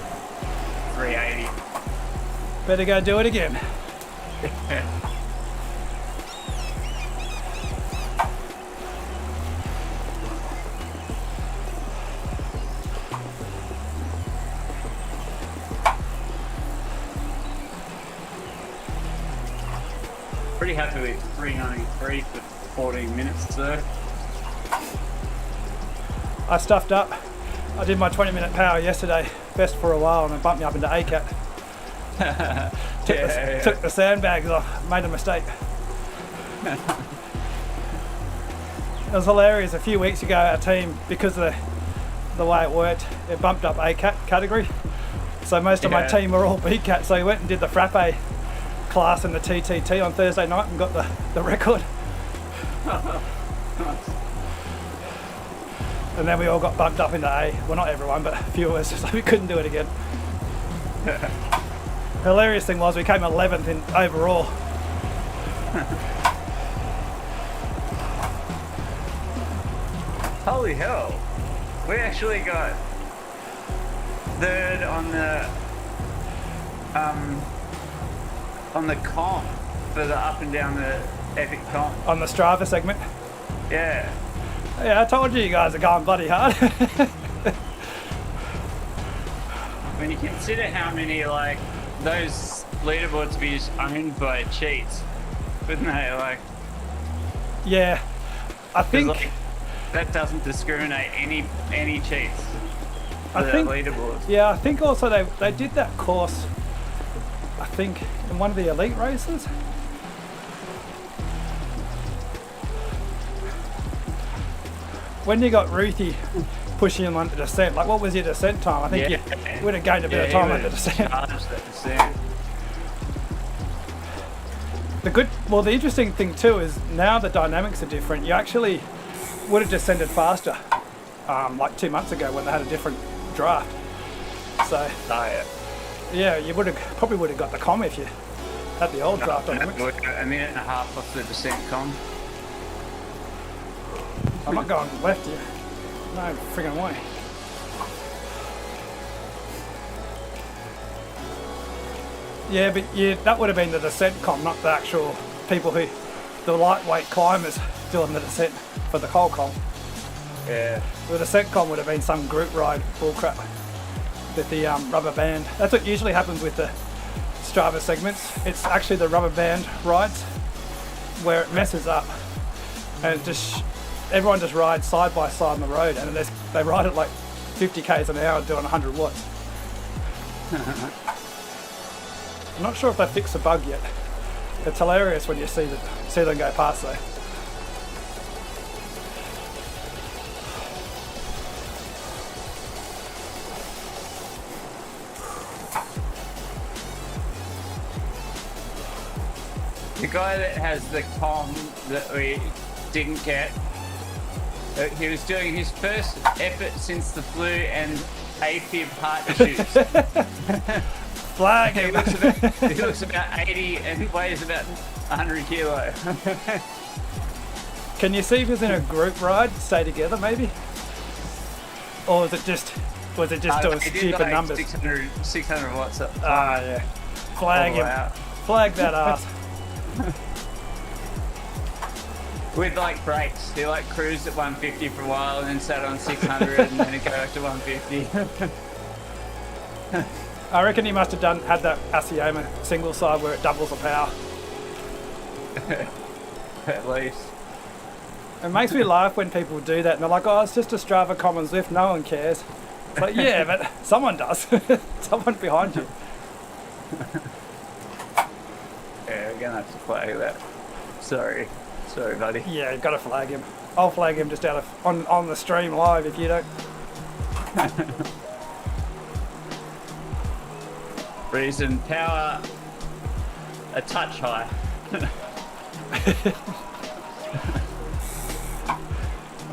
380. Better go do it again. Pretty happy with 393 for 14 minutes though. I stuffed up. I did my 20-minute power yesterday, best for a while, and it bumped me up into ACAT. Took the sandbags off, made a mistake. It was hilarious. A few weeks ago, our team, because of the way it worked, it bumped up ACAT category. So most of my team were all BCAT, so we went and did the Frappe class in the TTT on Thursday night and got the record. And then we all got bumped up into A. Well, not everyone, but a few of us, so we couldn't do it again. Hilarious thing was we came 11th in overall. Holy hell. We actually got third on the comp for the up and down the Epic comp. On the Strava segment. Yeah. Yeah, I told you guys are going bloody hard. When you consider how many, like, those leaderboards be just owned by cheats, wouldn't they? Like, Yeah, I think like, that doesn't discriminate any cheats for I the think- leaderboards. Yeah, I think also they did that course, I think, in one of the elite races. When you got Ruthie pushing him on the descent, like what was your descent time? I think you would have gained a bit of time on the descent. The interesting thing too is now the dynamics are different. You actually would have descended faster, like 2 months ago when they had a different draft. So yeah, you probably would have got the com if you had the old draft dynamics. A minute and a half off the descent com. I'm not going left here. No friggin' way. Yeah, but that would have been the descent comp, not the actual people who, the lightweight climbers doing the descent for the coal comp. Yeah. The descent comp would have been some group ride bullcrap with the rubber band. That's what usually happens with the Strava segments. It's actually the rubber band rides where it messes up, and everyone just rides side by side on the road, and they ride at like 50 k's an hour doing 100 watts. I'm not sure if they fixed the bug yet. It's hilarious when you see them go past though. The guy that has the com that we didn't get, he was doing his first effort since the flu and AFib heart issues. Flag he, him. looks about 80 and weighs about 100 kilo. Can you see if he's in a group ride? Stay together maybe? Or was it just doing He did stupid like numbers? 600 watts up. Ah, yeah. Flag him. Out. Flag that ass. With like brakes, he like cruised at 150 for a while and then sat on 600 and then it go back to 150. I reckon he must have had that Asioma single side where it doubles the power. At least. It makes me laugh when people do that and they're like, oh, it's just a Strava Commons lift, no one cares. It's like, yeah, but someone does. Someone behind you. Yeah, we're gonna have to flag that. Sorry, buddy. Yeah, you've got to flag him. I'll flag him just on the stream live if you don't. Reason power a touch high.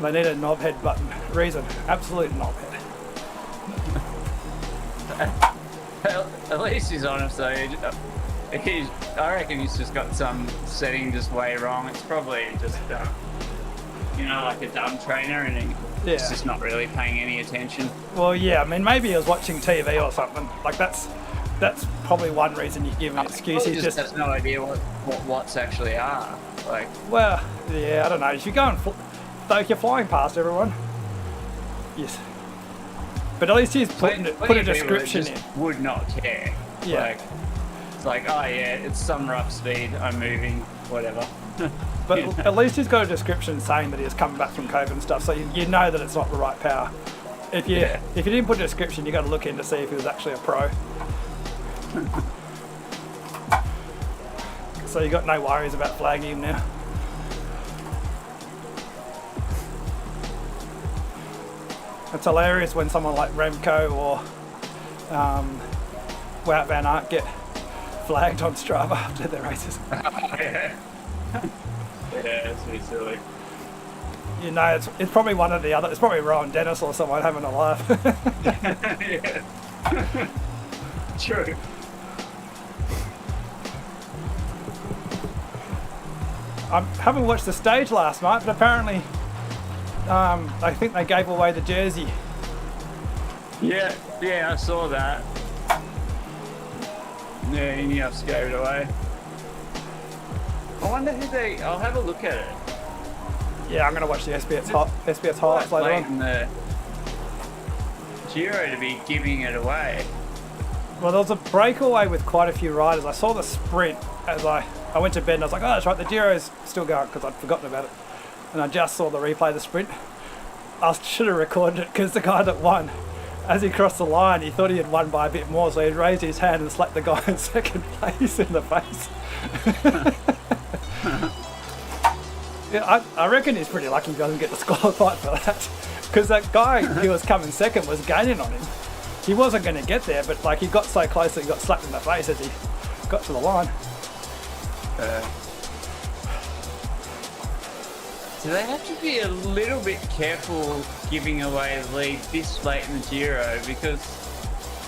They need a knobhead button. Reason, absolute knobhead. At least he's honest though. I reckon he's just got some setting just way wrong. It's probably just, like a dumb trainer and he's just not really paying any attention. Well, yeah, I mean, maybe he was watching TV or something. Like, that's probably one reason you give him an excuse. He He just has no idea what watts actually are. Like, well, yeah, I don't know. If you're going, though, if you're flying past everyone, yes. But at least he's put a description in. Would not care. Yeah. Like, it's like, oh yeah, it's some rough speed, I'm moving, whatever. But at least he's got a description saying that he's coming back from COVID and stuff, so you know that it's not the right power. If you didn't put a description, you got to look in to see if he was actually a pro. So you got no worries about flagging him now. It's hilarious when someone like Remco or Wout van Aert get flagged on Strava after their races. Yeah, it's pretty silly. You know, it's probably one of the other. It's probably Rowan Dennis or someone having a laugh. Yeah. True. I haven't watched the stage last night, but apparently I think they gave away the jersey. Yeah, I saw that. Yeah, Ineos gave it away. I wonder who I'll have a look at it. Yeah, I'm going to watch the SBS highlights later Late on. in the Giro to be giving it away. Well, there was a breakaway with quite a few riders. I saw the sprint as I went to bed and I was like, oh, that's right, the Giro's still going because I'd forgotten about it. And I just saw the replay of the sprint. I should have recorded it because the guy that won, as he crossed the line, he thought he had won by a bit more, so he raised his hand and slapped the guy in second place in the face. Yeah, I reckon he's pretty lucky he doesn't get disqualified for that. Because that guy who was coming second was gaining on him. He wasn't going to get there, but like he got so close that he got slapped in the face as he got to the line. So they have to be a little bit careful giving away the lead this late in the Giro, because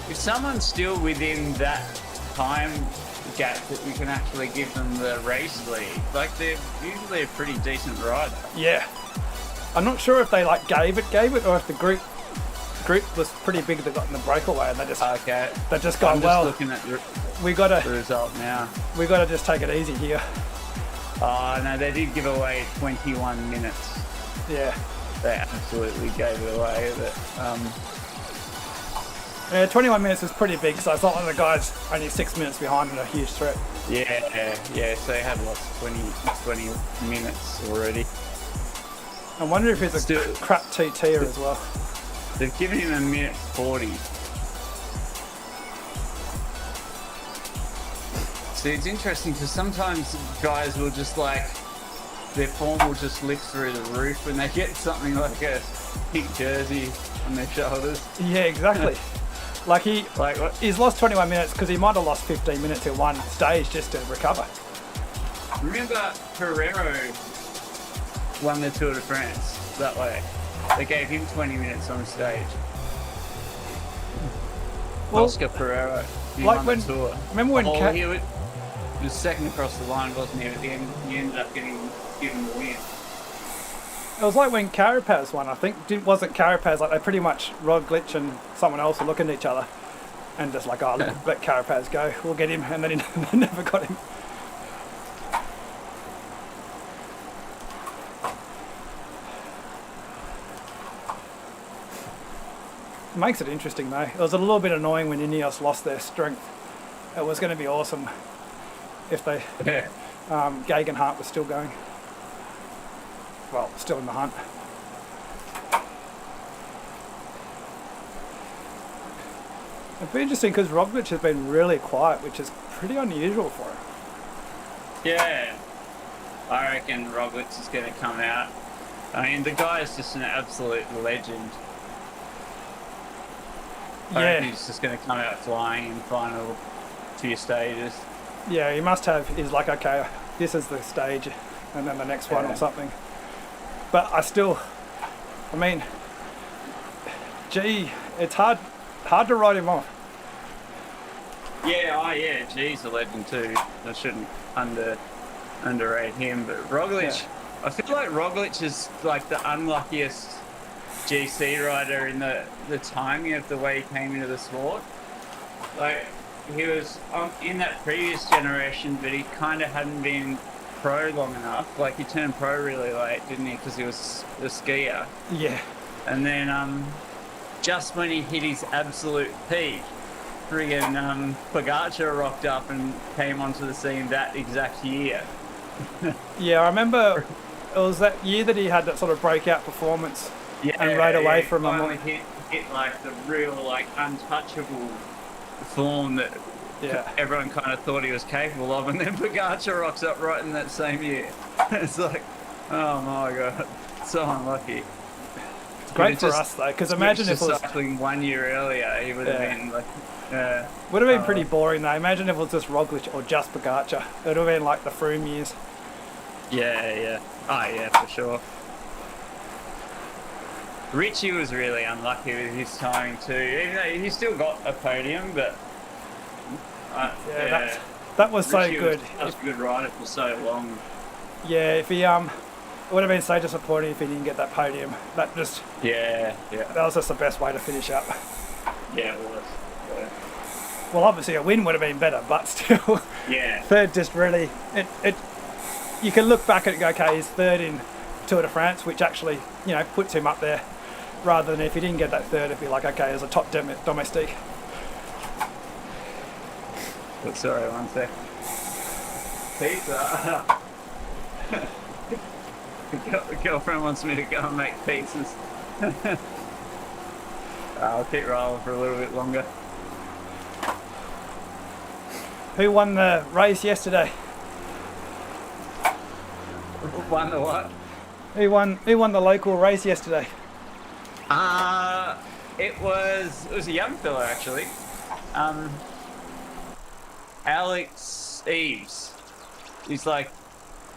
if someone's still within that time gap that you can actually give them the race lead, like they're usually a pretty decent rider. Yeah. I'm not sure if they like gave it, or if the group was pretty big that got in the breakaway, and they just Okay. they're just I'm gone. just Well, looking at the we gotta result now. just take it easy here. Oh no, they did give away 21 minutes. Yeah. They absolutely gave it away. But, Yeah, 21 minutes is pretty big, so it's not like the guys only 6 minutes behind and a huge threat. yeah, so they had lost 20 minutes already. I wonder if he's a Still- crap TT'er as well. They've given him a minute 40. See, it's interesting because sometimes guys will just like, their form will just lift through the roof when they get something like a pink jersey on their shoulders. Yeah, exactly. Like Like what? he's lost 21 minutes because he might have lost 15 minutes in one stage just to recover. Remember Ferrero won the Tour de France that way? They gave him 20 minutes on stage. Well, Oscar Ferrero. He like won when- the tour. remember when Ca- he was second across the line, wasn't he? At the end, he ended up getting given the win. It was like when Carapaz won, I think. Wasn't Carapaz like they pretty much Roglic and someone else were looking at each other and just like, oh, let Carapaz go, we'll get him, and then they never got him. Makes it interesting though. It was a little bit annoying when Ineos lost their strength. It was going to be awesome if they Gegenhardt was still going. Well, still in the hunt. It'd be interesting because Roglic has been really quiet, which is pretty unusual for him. Yeah. I reckon Roglic is going to come out. I mean, the guy is just an absolute legend. I reckon Yeah, he's just going to come out flying in final few stages. yeah, he must have. He's like, okay, this is the stage, and then the next one Yeah. or something. But I mean, gee, it's hard to write him off. Yeah, G's a legend too. I shouldn't underrate him. But Roglic, I feel like Roglic is like the unluckiest GC rider in the timing of the way he came into the sport. Like, he was in that previous generation, but he kind of hadn't been pro long enough. Like, he turned pro really late, didn't he? Because he was a skier. Yeah, And then just when he hit his absolute peak, friggin' Pogacar rocked up and came onto the scene that exact year. yeah. I remember it was that year that he had that sort of breakout performance. And rode away from him. Finally hit like the real, like, untouchable form that Yeah, everyone kind of thought he was capable of, and then Pogacar rocks up right in that same year. It's like, oh my god, so unlucky. it's great for us though, because imagine if it was cycling 1 year earlier, he would have Yeah. been like, would have been pretty boring though. Imagine if it was just Roglic or just Pogacar. It would have been like the Froome years. yeah, oh yeah, for sure. Richie was really unlucky with his timing too, even though he still got a podium, but That was so Richie good. Was such a good rider for so long. Yeah, if he it would have been so disappointing if he didn't get that podium. That Yeah, was just the best way to finish up. yeah, it was. Well, obviously a win would have been better, but still, Yeah, third just really it. You can look back at it and go, okay, he's third in Tour de France, which actually puts him up there. Rather than if he didn't get that third, it'd be like, okay, as a top domestique. but sorry, one sec. Pizza. The girlfriend wants me to go and make pizzas. I'll keep rolling for a little bit longer. Who won the race yesterday? Won the what? Who won the local race yesterday? It was a young fella actually. Alex Eves. He's like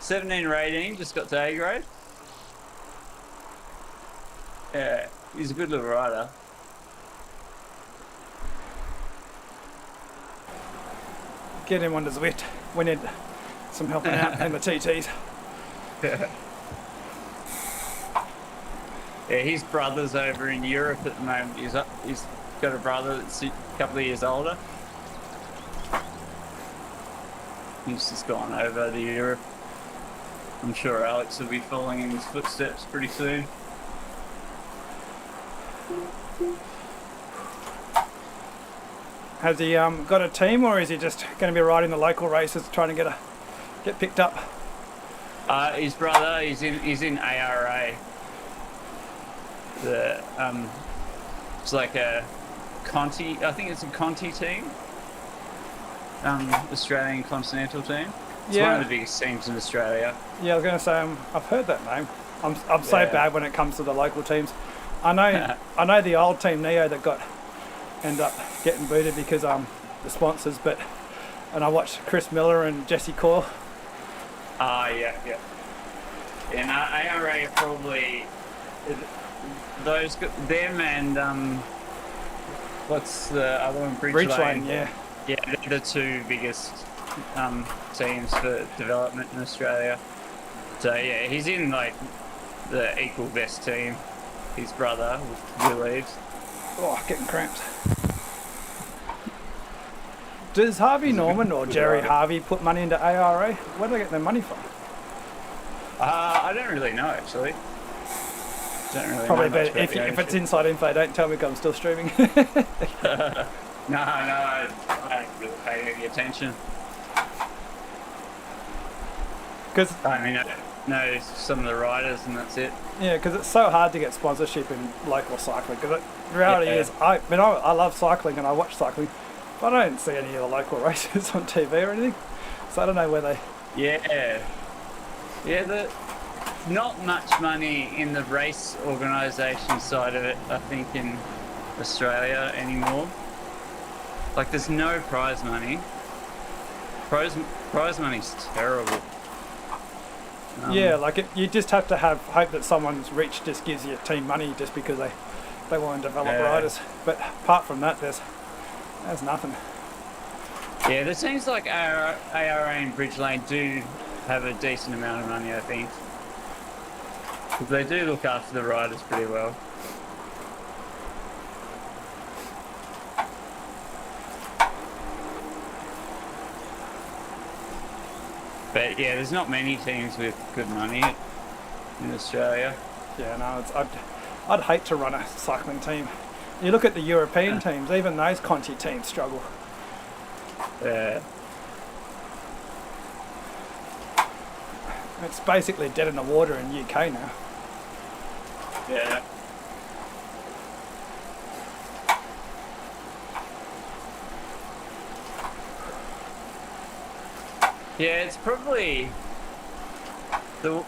17 or 18, just got to A grade. Yeah, he's a good little rider. Get him on the Zwift. We need some helping out in the TTs. Yeah, his brother's over in Europe at the moment. He's got a brother that's a couple of years older. He's just gone over to Europe. I'm sure Alex will be following in his footsteps pretty soon. Has he got a team, or is he just going to be riding the local races, trying to get picked up? His brother, he's in ARA. It's like a Conti. I think it's a Conti team. Australian Continental team. It's one of the biggest teams in Australia. Yeah, I was going to say I've heard that name. I'm so bad when it comes to the local teams. I know the old team Neo that ended up getting booted because the sponsors, and I watched Chris Miller and Jesse Coyle. Yeah. And ARA probably them and what's the other one? Bridgelane, yeah. Yeah, they're the two biggest teams for development in Australia. So yeah, he's in like the equal best team. His brother, Will Eves. Oh, getting cramps. Does Harvey Norman or Jerry Harvey put money into ARA? Where do they get their money from? I don't really know actually. Probably better if it's inside info. Don't tell me 'cause I'm still streaming. No, I don't really pay any attention. Because I mean, I know some of the riders and that's it. yeah, because it's so hard to get sponsorship in local cycling. Because the reality is, I love cycling and I watch cycling, but I don't see any of the local races on TV or anything. So I don't know where they. Not much money in the race organisation side of it, I think, in Australia anymore. Like, there's no prize money. Prize money's terrible. Yeah, like you just have to hope that someone's rich just gives you team money just because they want to develop riders. But apart from that, there's nothing. Yeah, there seems like ARA and Bridgelane do have a decent amount of money, I think. 'Cause they do look after the riders pretty well. But yeah, there's not many teams with good money in Australia. Yeah, no, I'd hate to run a cycling team. You look at the European teams, even those Conti teams struggle. Yeah. It's basically dead in the water in UK now. Yeah. Yeah, it's probably the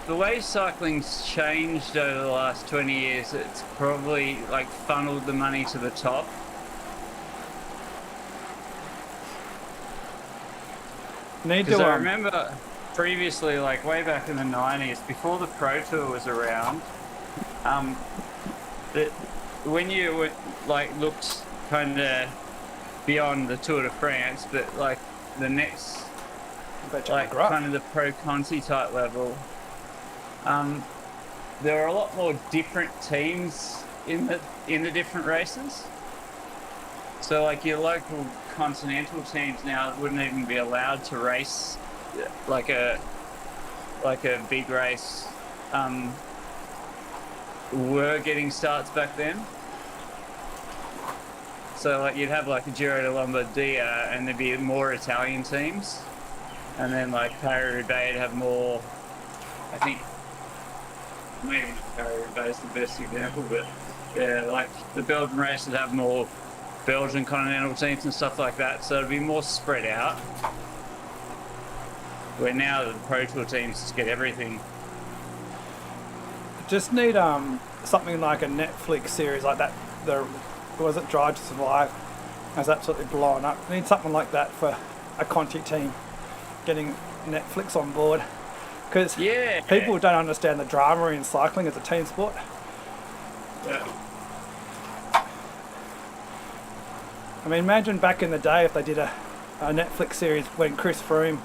way cycling's changed over the last 20 years. It's probably like funneled the money to the top. Because I remember previously, like way back in the 90s, before the Pro Tour was around, that when you like looked kind of beyond the Tour de France, but like the next, like kind of the Pro Conti type level, there are a lot more different teams in the different races. So like your local continental teams now wouldn't even be allowed to race like a big race. Were getting starts back then. So like you'd have like a Giro de Lombardia and there'd be more Italian teams, and then like Paris-Roubaix would have more. I think maybe Paris-Roubaix is the best example, but yeah, like the Belgian race would have more Belgian continental teams and stuff like that, so it'd be more spread out. Where now the Pro Tour teams just get everything. Just need something like a Netflix series like that. Was it Drive to Survive? Has absolutely blown up. Need something like that for a Conti team, getting Netflix on board, because people don't understand the drama in cycling as a team sport. Yeah. I mean, imagine back in the day if they did a Netflix series when Chris Froome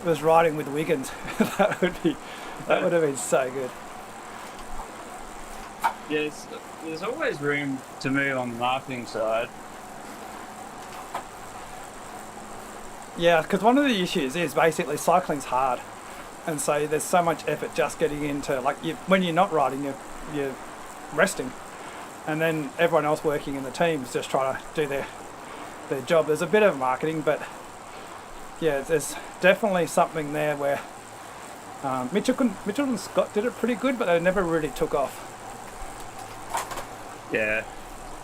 was riding with Wiggins. that would have been so good. there's always room to move on the marketing side. Yeah, because one of the issues is basically cycling's hard, and so there's so much effort just getting into when you're not riding, you're resting, and then everyone else working in the teams just trying to do their job. There's a bit of marketing, but yeah, there's definitely something there where Mitchell and Scott did it pretty good, but they never really took off. Yeah.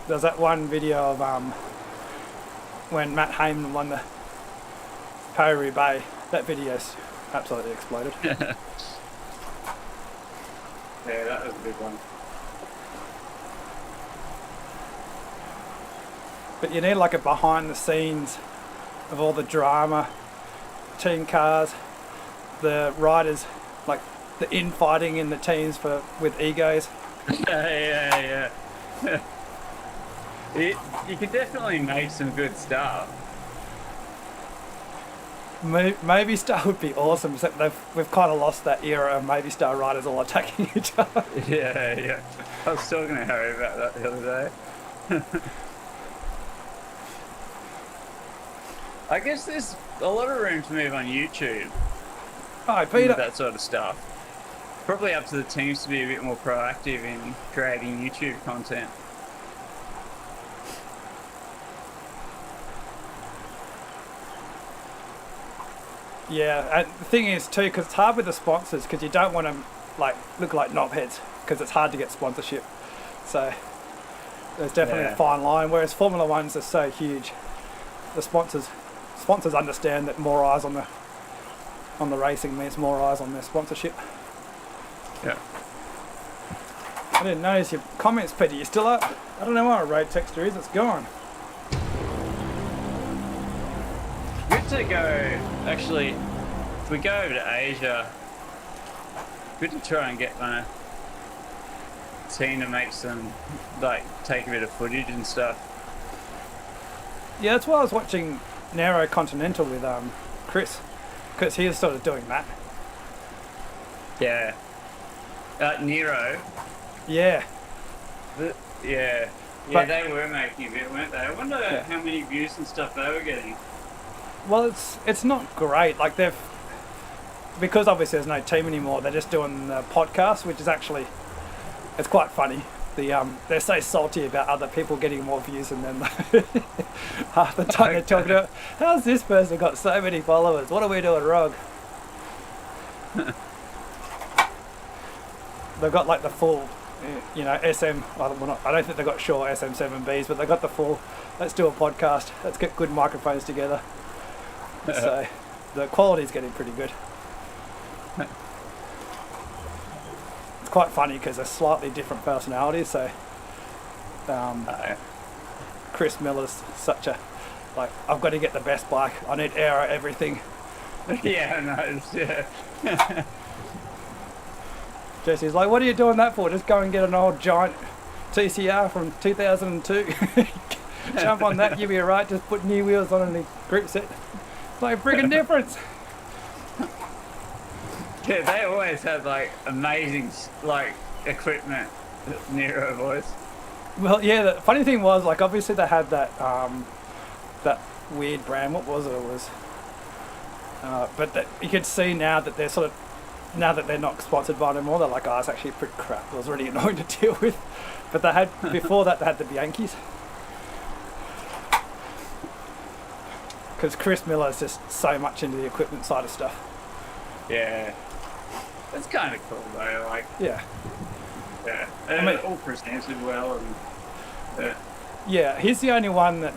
There's that one video of when Matt Heyman won the Paris-Roubaix. That video's absolutely exploded. Yeah, that was a good one. But you need like a behind the scenes of all the drama, team cars, the riders, like the infighting in the teams with egos. Yeah. You could definitely make some good stuff. Maybe Star would be awesome, except we've kind of lost that era of Maybe Star riders all attacking each other. Yeah. I was talking to Harry about that the other day. I guess there's a lot of room to move on YouTube Hi, with Peter. that sort of stuff. Probably up to the teams to be a bit more proactive in creating YouTube content. Yeah, and the thing is too, because it's hard with the sponsors, because you don't want to look like knobheads, because it's hard to get sponsorship. So there's definitely a fine line. Whereas Formula Ones are so huge, the sponsors understand that more eyes on the racing means more eyes on their sponsorship. Yeah. I didn't notice your comments, Peter. You still up? I don't know where a road texture is. It's gone. Good to go, actually, if we go over to Asia, good to try and get my team to make some, take a bit of footage and stuff. Yeah, that's why I was watching Narrow Continental with Chris, because he was sort of doing that. Yeah. Nero. Yeah. Yeah, But- they were making a bit, weren't they? I wonder how many views and stuff they were getting. Well, it's not great. Like because obviously there's no team anymore. They're just doing the podcast, which is actually it's quite funny. They're so salty about other people getting more views than them. Half the time they're talking about how's this person got so many followers? What are we doing wrong? They've got like the full, SM. I don't think they've got Shaw SM7Bs, but they've got the full. Let's do a podcast. Let's get good microphones together. So the quality's getting pretty good. It's quite funny because they're slightly different personalities. So Chris Miller's such a I've got to get the best bike. I need aero everything. Yeah, I know. Yeah. Jesse's like, what are you doing that for? Just go and get an old giant TCR from 2002. Jump on that, you'll be alright. Just put new wheels on and the group set. It's like a friggin' difference. Yeah, they always have amazing equipment. Nero boys. Well, yeah. The funny thing was, obviously they had that that weird brand. What was it? It was, but you could see now that they're now that they're not sponsored by them anymore. They're like, it's actually pretty crap. It was really annoying to deal with. But they had before that they had the Bianchis. Because Chris Miller's just so much into the equipment side of stuff. Yeah. That's kind of cool though. Yeah. Yeah. I mean, all presented well and. Yeah, he's the only one that,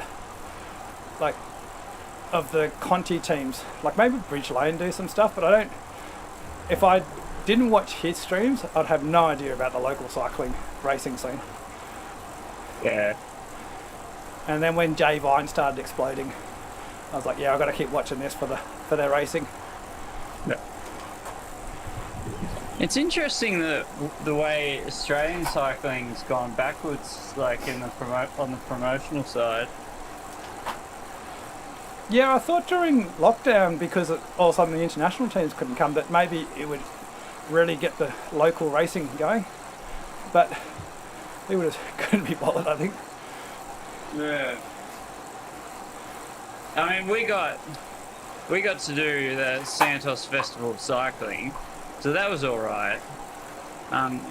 of the Conti teams, maybe Bridge Lane do some stuff, but I don't. If I didn't watch his streams, I'd have no idea about the local cycling racing scene. Yeah. And then when Jay Vine started exploding, I was like, yeah, I've got to keep watching this for their racing. Yeah. It's interesting the way Australian cycling's gone backwards, on the promotional side. Yeah, I thought during lockdown, because all of a sudden the international teams couldn't come, that maybe it would really get the local racing going. But he would have couldn't be bothered, I think. Yeah. I mean, we got to do the Santos Festival of Cycling, so that was all right.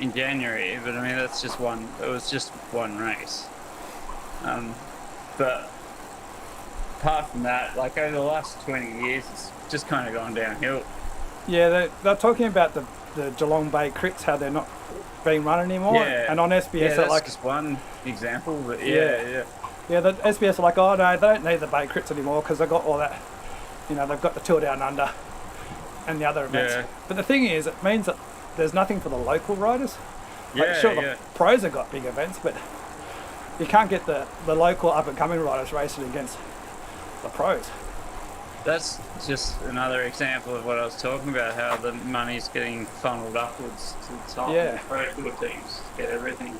In January, but I mean that's just one. It was just one race. But apart from that, like over the last 20 years, it's just kind of gone downhill. Yeah, they're talking about the Geelong Bay crits, how they're not being run anymore. Yeah. And on SBS, Yeah, they're that's like, just one example. But Yeah. yeah. the SBS are like, oh no, they don't need the Bay crits anymore because they've got all that, you know, they've got the Tour Down Under and the other events. Yeah. But the thing is, it means that there's nothing for the local riders. Like, Yeah, sure, yeah. the pros have got big events, but you can't get the local up and coming riders racing against the pros. That's just another example of what I was talking about, how the money's getting funneled upwards to the top Yeah. of the pro tour teams to get everything.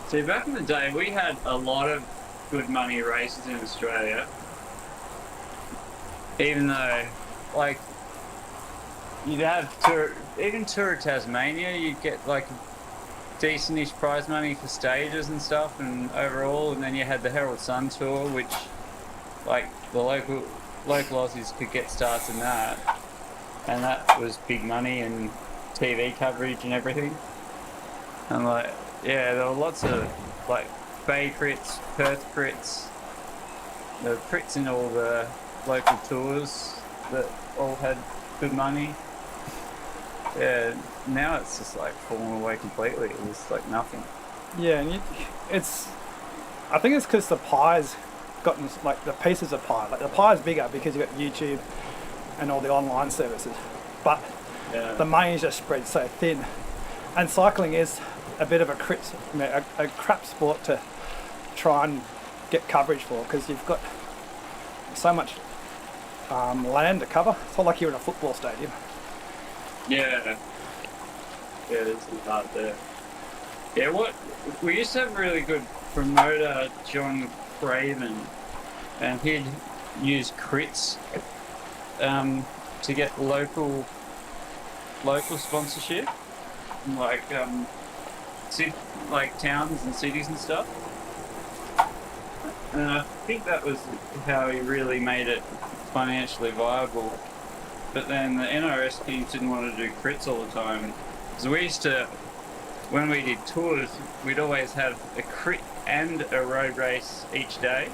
See, back in the day, we had a lot of good money races in Australia. Even though, like, you'd have Tour of Tasmania, you'd get like decentish prize money for stages and stuff and overall, and then you had the Herald Sun Tour, which like the local Aussies could get starts in that, and that was big money and TV coverage and everything. And like, yeah, there were lots of like Bay crits, Perth crits, the crits in all the local tours that all had good money. Yeah, now it's just like fallen away completely. It's like nothing. Yeah, and I think it's because the pie's gotten, like the pieces of pie, like the pie's bigger because you've got YouTube and all the online services, but Yeah. the money's just spread so thin. And cycling is a bit of a crap sport to try and get coverage for, because you've got so much land to cover. It's not like you're in a football stadium. Yeah. Yeah, it's hard there. Yeah, we used to have a really good promoter, John Craven, and he'd use crits to get local sponsorship, like like towns and cities and stuff. And I think that was how he really made it financially viable. But then the NRS teams didn't want to do crits all the time. So we used to, when we did tours, we'd always have a crit and a road race each day.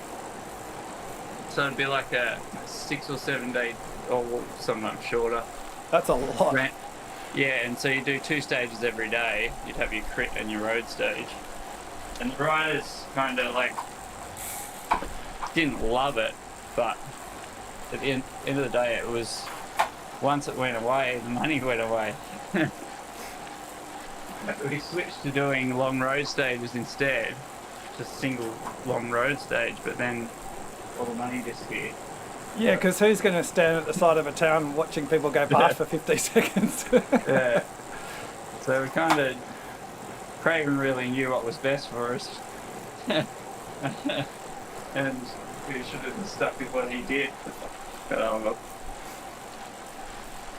So it'd be like a 6 or 7 day, or sometimes shorter. That's a lot. Yeah, and so you do 2 stages every day. You'd have your crit and your road stage. And the riders kind of like didn't love it, but at the end of the day, it was, once it went away, the money went away. We switched to doing long road stages instead, just single long road stage, but then all the money disappeared. Yeah, because who's going to stand at the side of a town watching people go past for 50 seconds? Yeah. So we kind of, Craven really knew what was best for us. And we should have stuck with what he did. But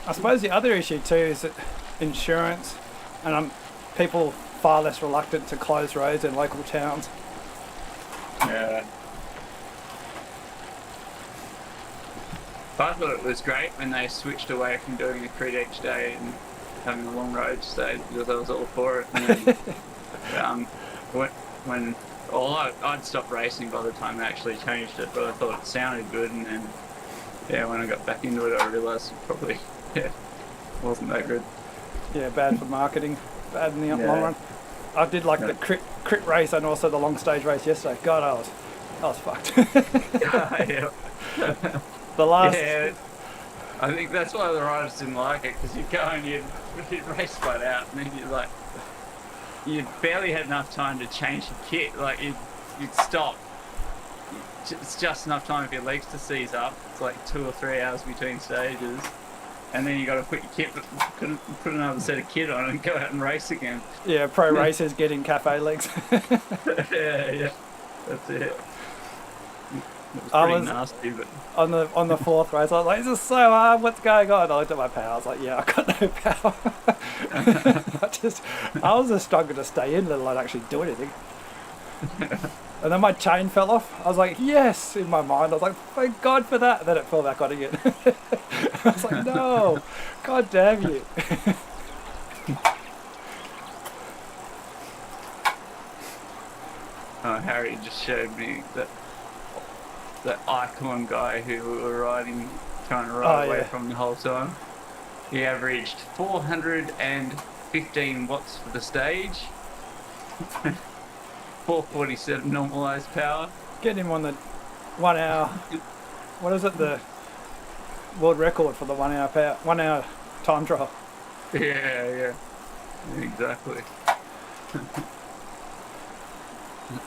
I suppose the other issue too is that insurance, and people far less reluctant to close roads in local towns. yeah. I thought it was great when they switched away from doing a crit each day and having a long road stage, because I was all for it. And then, when I'd stopped racing by the time they actually changed it, but I thought it sounded good, and then when I got back into it, I realised it probably wasn't that good. Yeah, bad for marketing, bad in the Yeah. long run. I did like the crit race and also the long stage race yesterday. God, I was fucked. Yeah. The last. Yeah, I think that's why the riders didn't like it, because you'd go and you'd race flat out, and then you barely had enough time to change your kit. Like you'd stop. It's just enough time for your legs to seize up. It's like 2 or 3 hours between stages, and then you got to put your kit, put another set of kit on, and go out and race again. Yeah, pro racers getting cafe legs. Yeah, that's it. It was I pretty was- nasty, but On the fourth race, I was like, "This is so hard. What's going on?" I looked at my power. I was like, "Yeah, I got no power." I was just struggling to stay in, let alone actually do anything. And then my chain fell off. I was like, "Yes!" in my mind. I was like, "Thank God for that." And then it fell back on again. I was like, "No, God damn you!" Harry just showed me that icon guy who we were trying to ride Oh, away yeah. from the whole time. He averaged 415 watts for the stage, 447 normalized power. Getting him on the 1 hour. What is it? The world record for the 1 hour power, 1 hour time trial. Yeah, exactly.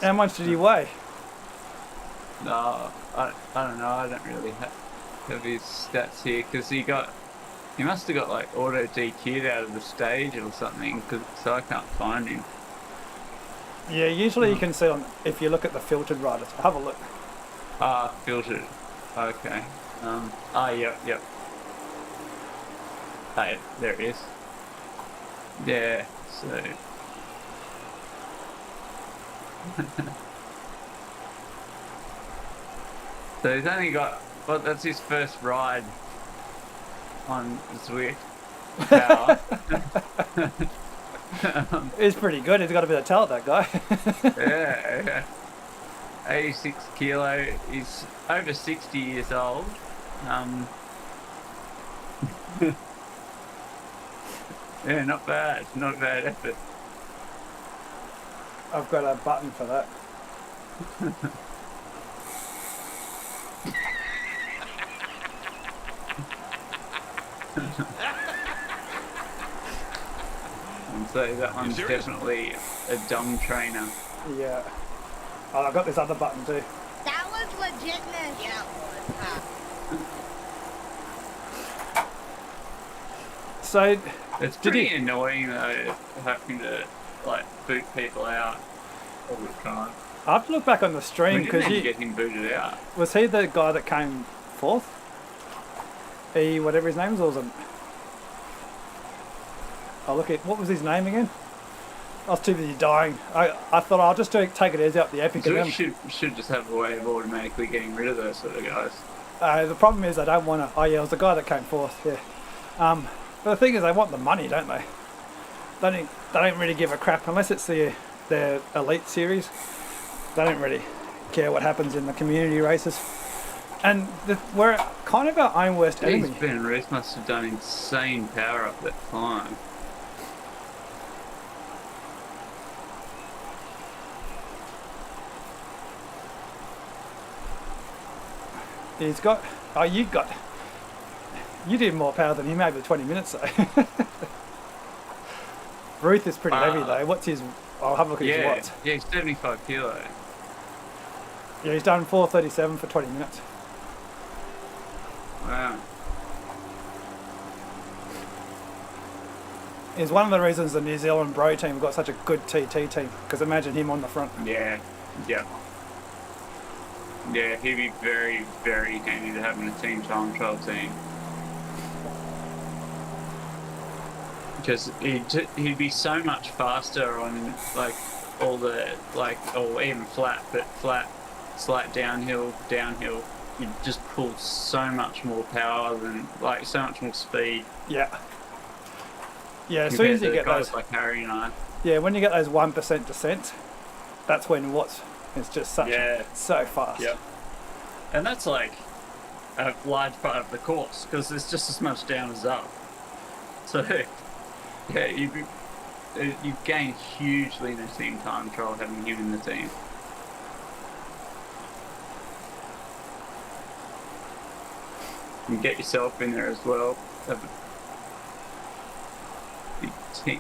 How much did he weigh? No, I don't know. I don't really have his stats here because he must have got like auto DQ'd out of the stage or something. So I can't find him. Yeah, usually you can see on if you look at the filtered riders. Have a look. Filtered. Okay. Yep. Hey, there it is. Yeah. So. So he's only got, that's his first ride on Zwift Power. He's pretty good. He's got a bit of talent, that guy. Yeah. 86 kilo. He's over 60 years old. Yeah, not bad. Not a bad effort. I've got a button for that. And so that one's definitely a dumb trainer. Yeah. Oh, I've got this other button too. That was legitness. Yeah, it was. So, It's Did pretty he- annoying though, having to like boot people out all the time. I have to look back on the stream We didn't because even get him booted out. was he the guy that came fourth? Whatever his name was, oh look at what was his name again? I was too busy dying. I thought I'll just take it easy up the epic. So And we then, should just have a way of automatically getting rid of those sort of guys. the problem is I don't want to. Oh yeah, it was the guy that came fourth. Yeah. But the thing is, they want the money, don't they? They don't really give a crap unless it's their elite series. They don't really care what happens in the community races. And we're kind of our own worst Jeez, enemy. Ben Ruth must have done insane power up that climb. He's got. Oh, you did more power than him over 20 minutes though. Ruth is pretty heavy though. What's his? I'll have a look at his Yeah, watts. yeah, he's 75 kilo. Yeah, he's done 4:37 for 20 minutes. Wow. Is one of the reasons the New Zealand Bro team got such a good TT team. Because imagine him on the front. Yeah, yeah. Yeah, he'd be very, very handy to have in a team time trial team. Because he'd be so much faster on like all the or even flat, but flat, slight downhill. He'd just pull so much more power than so much more speed. Yeah. Yeah, as soon as you get guys those. like Harry and I. Yeah, when you get those 1% descents, that's when Watts is just so fast. Yep. And that's like a large part of the course because there's just as much down as up. So, yeah, you gain hugely in a team time trial having him in the team. You can get yourself in there as well. Have a big team,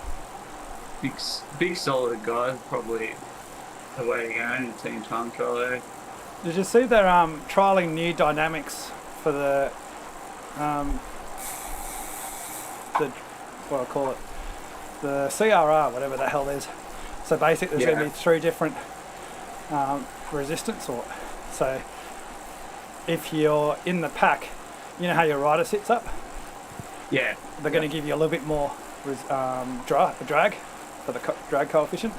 big solid guys. Probably the way to go in a team time trial there. Did you see they're trialing new dynamics for the what I call it, the CRR, whatever the hell it is. So basically, there's going to be 3 different resistance, so if you're in the pack, you know how your rider sits up? Yeah. They're going to give you a little bit more drag for the drag coefficient.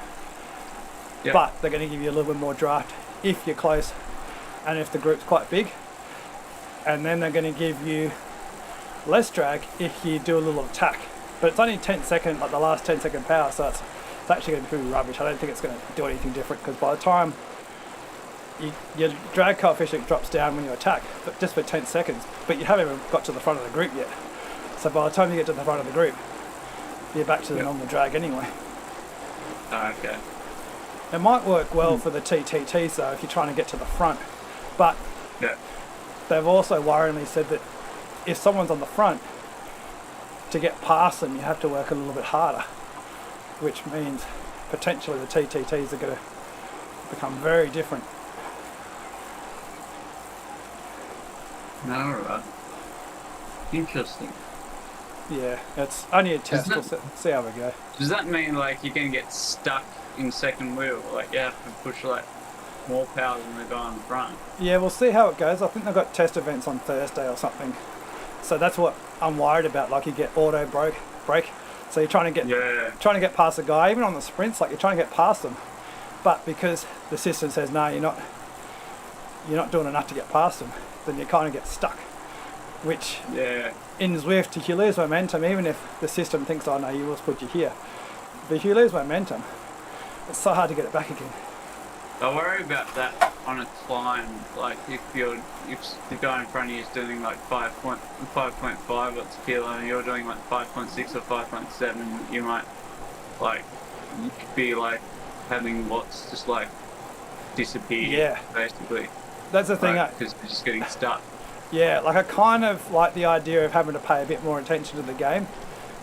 Yep. But they're going to give you a little bit more draft if you're close and if the group's quite big. And then they're going to give you less drag if you do a little attack. But it's only 10 second, like the last 10-second power, so it's actually going to be pretty rubbish. I don't think it's going to do anything different, because by the time your drag coefficient drops down when you attack, but just for 10 seconds, but you haven't even got to the front of the group yet. So by the time you get to the front of the group, you're back to the normal drag anyway. Oh, okay. It might work well for the TTTs though if you're trying to get to the front, but Yeah. they've also worryingly said that if someone's on the front, to get past them you have to work a little bit harder, which means potentially the TTTs are going to become very different. Alright. Interesting. Yeah, it's only a test. Isn't We'll see how we go. Does that mean like you can get stuck in second wheel? Like you have to push like more power than the guy in the front? Yeah, we'll see how it goes. I think they've got test events on Thursday or something. So that's what I'm worried about. Like you get auto brake. So you're trying to get past the guy, even on the sprints. Like you're trying to get past them, but because the system says no, you're not doing enough to get past them, then you kind of get stuck. Which in Zwift, if you lose momentum, even if the system thinks, oh no, you will put you here, but if you lose momentum, it's so hard to get it back again. I worry about that on a climb. Like if the guy in front of you is doing like 5.5 watts a kilo and you're doing like 5.6 or 5.7, you might you could be like having watts just like disappear. Yeah. Basically. That's the thing. Because you're just getting stuck. Yeah, like I kind of like the idea of having to pay a bit more attention to the game.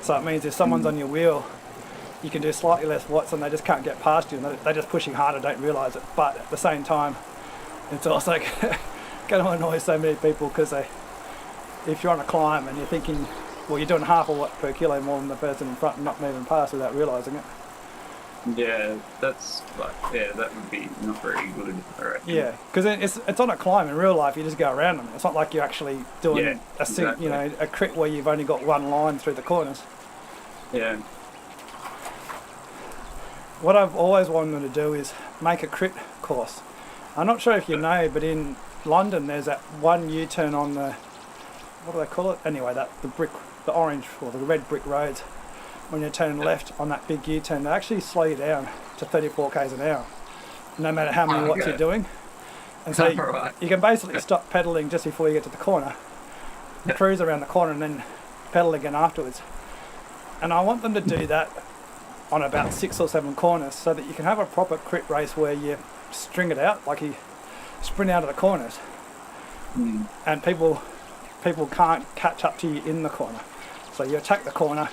So it means if someone's on your wheel, you can do slightly less watts and they just can't get past you, and they're just pushing harder, don't realise it. But at the same time, it's also going to annoy so many people, because if you're on a climb and you're thinking, well, you're doing half a watt per kilo more than the person in front and not moving past without realising it. Yeah, that would be not very good, I reckon. Yeah, because it's on a climb. In real life, you just go around them. It's not like you're actually doing exactly. a crit where you've only got one line through the corners. Yeah. What I've always wanted to do is make a crit course. I'm not sure if you know, but in London there's that one U-turn on the, what do they call it? Anyway, the orange or the red brick roads. When you're turning left on that big U-turn, they actually slow you down to 34 k's an hour, no matter how many watts you're doing. And so you can basically stop pedaling just before you get to the corner, cruise around the corner, and then pedal again afterwards. And I want them to do that on about 6 or 7 corners, so that you can have a proper crit race where you string it out, like you sprint out of the corners, and people can't catch up to you in the corner. So you attack the corner,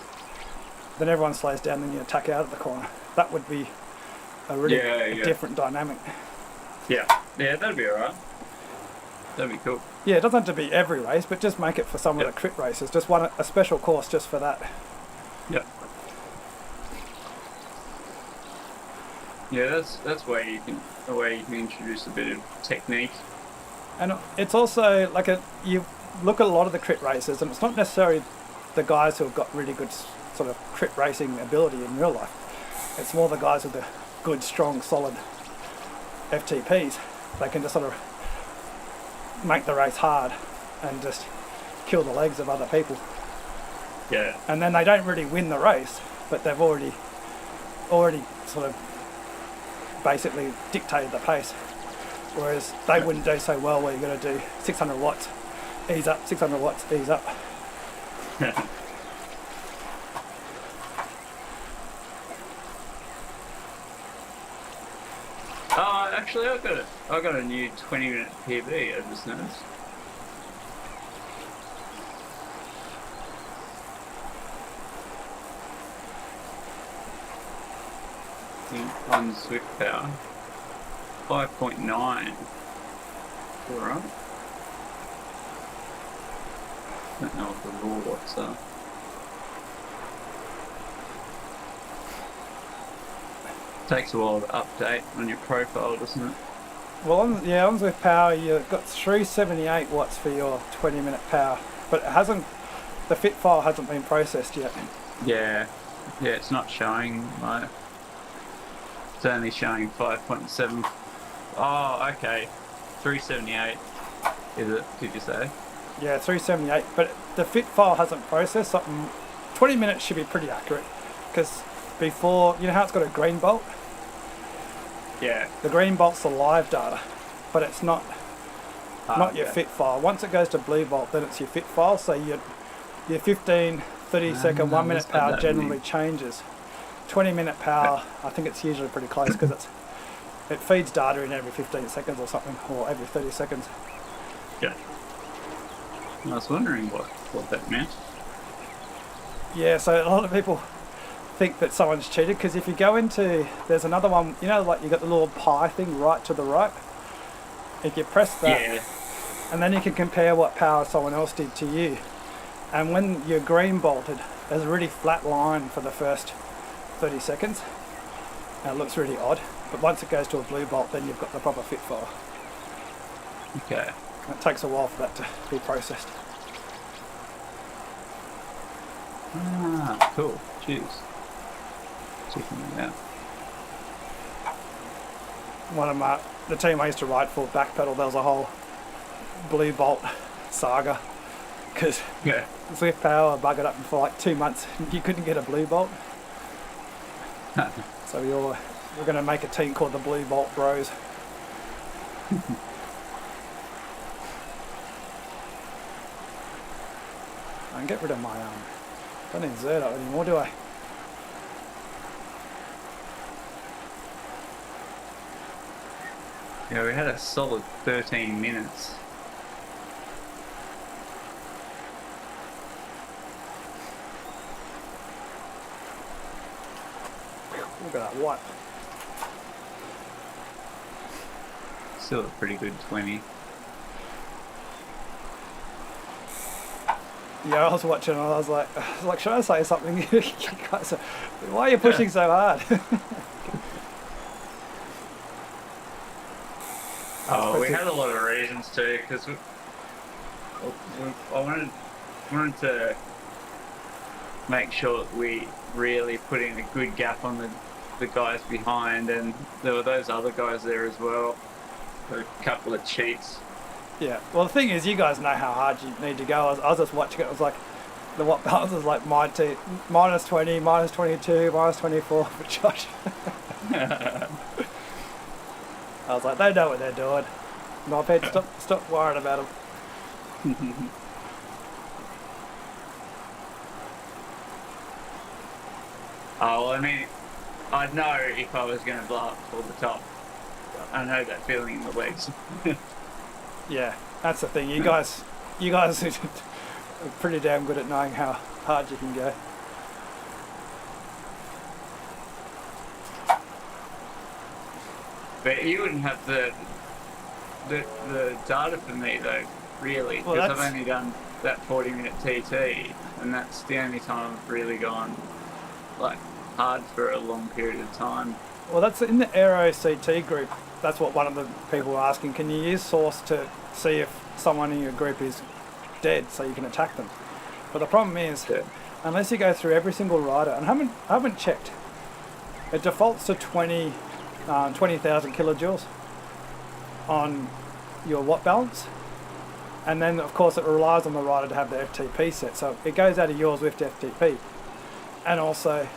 then everyone slows down, then you attack out of the corner. That would be a really different dynamic. Yeah, that'd be alright. That'd be cool. Yeah, it doesn't have to be every race, but just make it for some of the crit races. Just a special course just for that. Yep. Yeah, that's where you can introduce a bit of technique. And it's also like you look at a lot of the crit races, and it's not necessarily the guys who have got really good sort of crit racing ability in real life. It's more the guys with the good, strong, solid FTPs. They can just sort of make the race hard and just kill the legs of other people. Yeah. And then they don't really win the race, but they've already sort of basically dictated the pace. Whereas they wouldn't do so well where you're going to do 600 watts, ease up, 600 watts, ease up. Actually, I got a new 20-minute PB. I just noticed. On Swift Power, 5.9. All right. Don't know what the raw watts are. Takes a while to update on your profile, doesn't it? Well, on with power, you've got 378 watts for your 20-minute power, but the fit file hasn't been processed yet. Yeah, it's not showing, like, it's only showing 5.7. Oh, okay. 378, is it, did you say? Yeah, 378, but the fit file hasn't processed. 20 minutes should be pretty accurate, because before, you know how it's got a green bolt? Yeah. The green bolt's the live data, but it's not your fit file. Once it goes to blue bolt, then it's your fit file, so your 15, 30 second, 1 minute what's that power mean? generally changes. 20-minute power, I think it's usually pretty close, because it feeds data in every 15 seconds or something, or every 30 seconds. Yeah. I was wondering what that meant. Yeah, so a lot of people think that someone's cheated, because if you go into, there's another one, you know, like you got the little pie thing right to the right. If you press that, Yeah. and then you can compare what power someone else did to you. And when you're green bolted, there's a really flat line for the first 30 seconds. And it looks really odd. But once it goes to a blue bolt, then you've got the proper fit file. Okay. And it takes a while for that to be processed. Ah, cool. Cheers. Checking it out. The team I used to ride for, Backpedal, there was a whole blue bolt saga. Because Yeah. Swift Power buggered up for like 2 months. You couldn't get a blue bolt. So we're going to make a team called the Blue Bolt Bros. I can get rid of my don't need Zerto anymore, do I? Yeah, we had a solid 13 minutes. Look at that white. Still a pretty good 20. Yeah, I was watching and I was like, should I say something? You guys why are you pushing so hard? Oh, we had a lot of reasons to, because I wanted to make sure that we really put in a good gap on the guys behind, and there were those other guys there as well. A couple of cheats. Yeah, well the thing is, you guys know how hard you need to go. I was just watching it, it was like, the what balance was like minus 20, minus 22, minus 24 for Josh. I was like, they know what they're doing. Moped, stop worrying about them. Oh, well, I mean, I'd know if I was going to blow up toward the top. I know that feeling in the legs. Yeah, that's the thing. You guys are pretty damn good at knowing how hard you can go. But you wouldn't have the data for me though, really, Well, because I've that's- only done that 40-minute TT, and that's the only time I've really gone like hard for a long period of time. Well, that's in the Aero CT group. That's what one of the people were asking. Can you use Source to see if someone in your group is dead so you can attack them? But the problem is, Yeah. unless you go through every single rider, and I haven't checked, it defaults to 20,000 kilojoules on your watt balance. And then, of course, it relies on the rider to have the FTP set. So it goes out of yours with FTP. And also,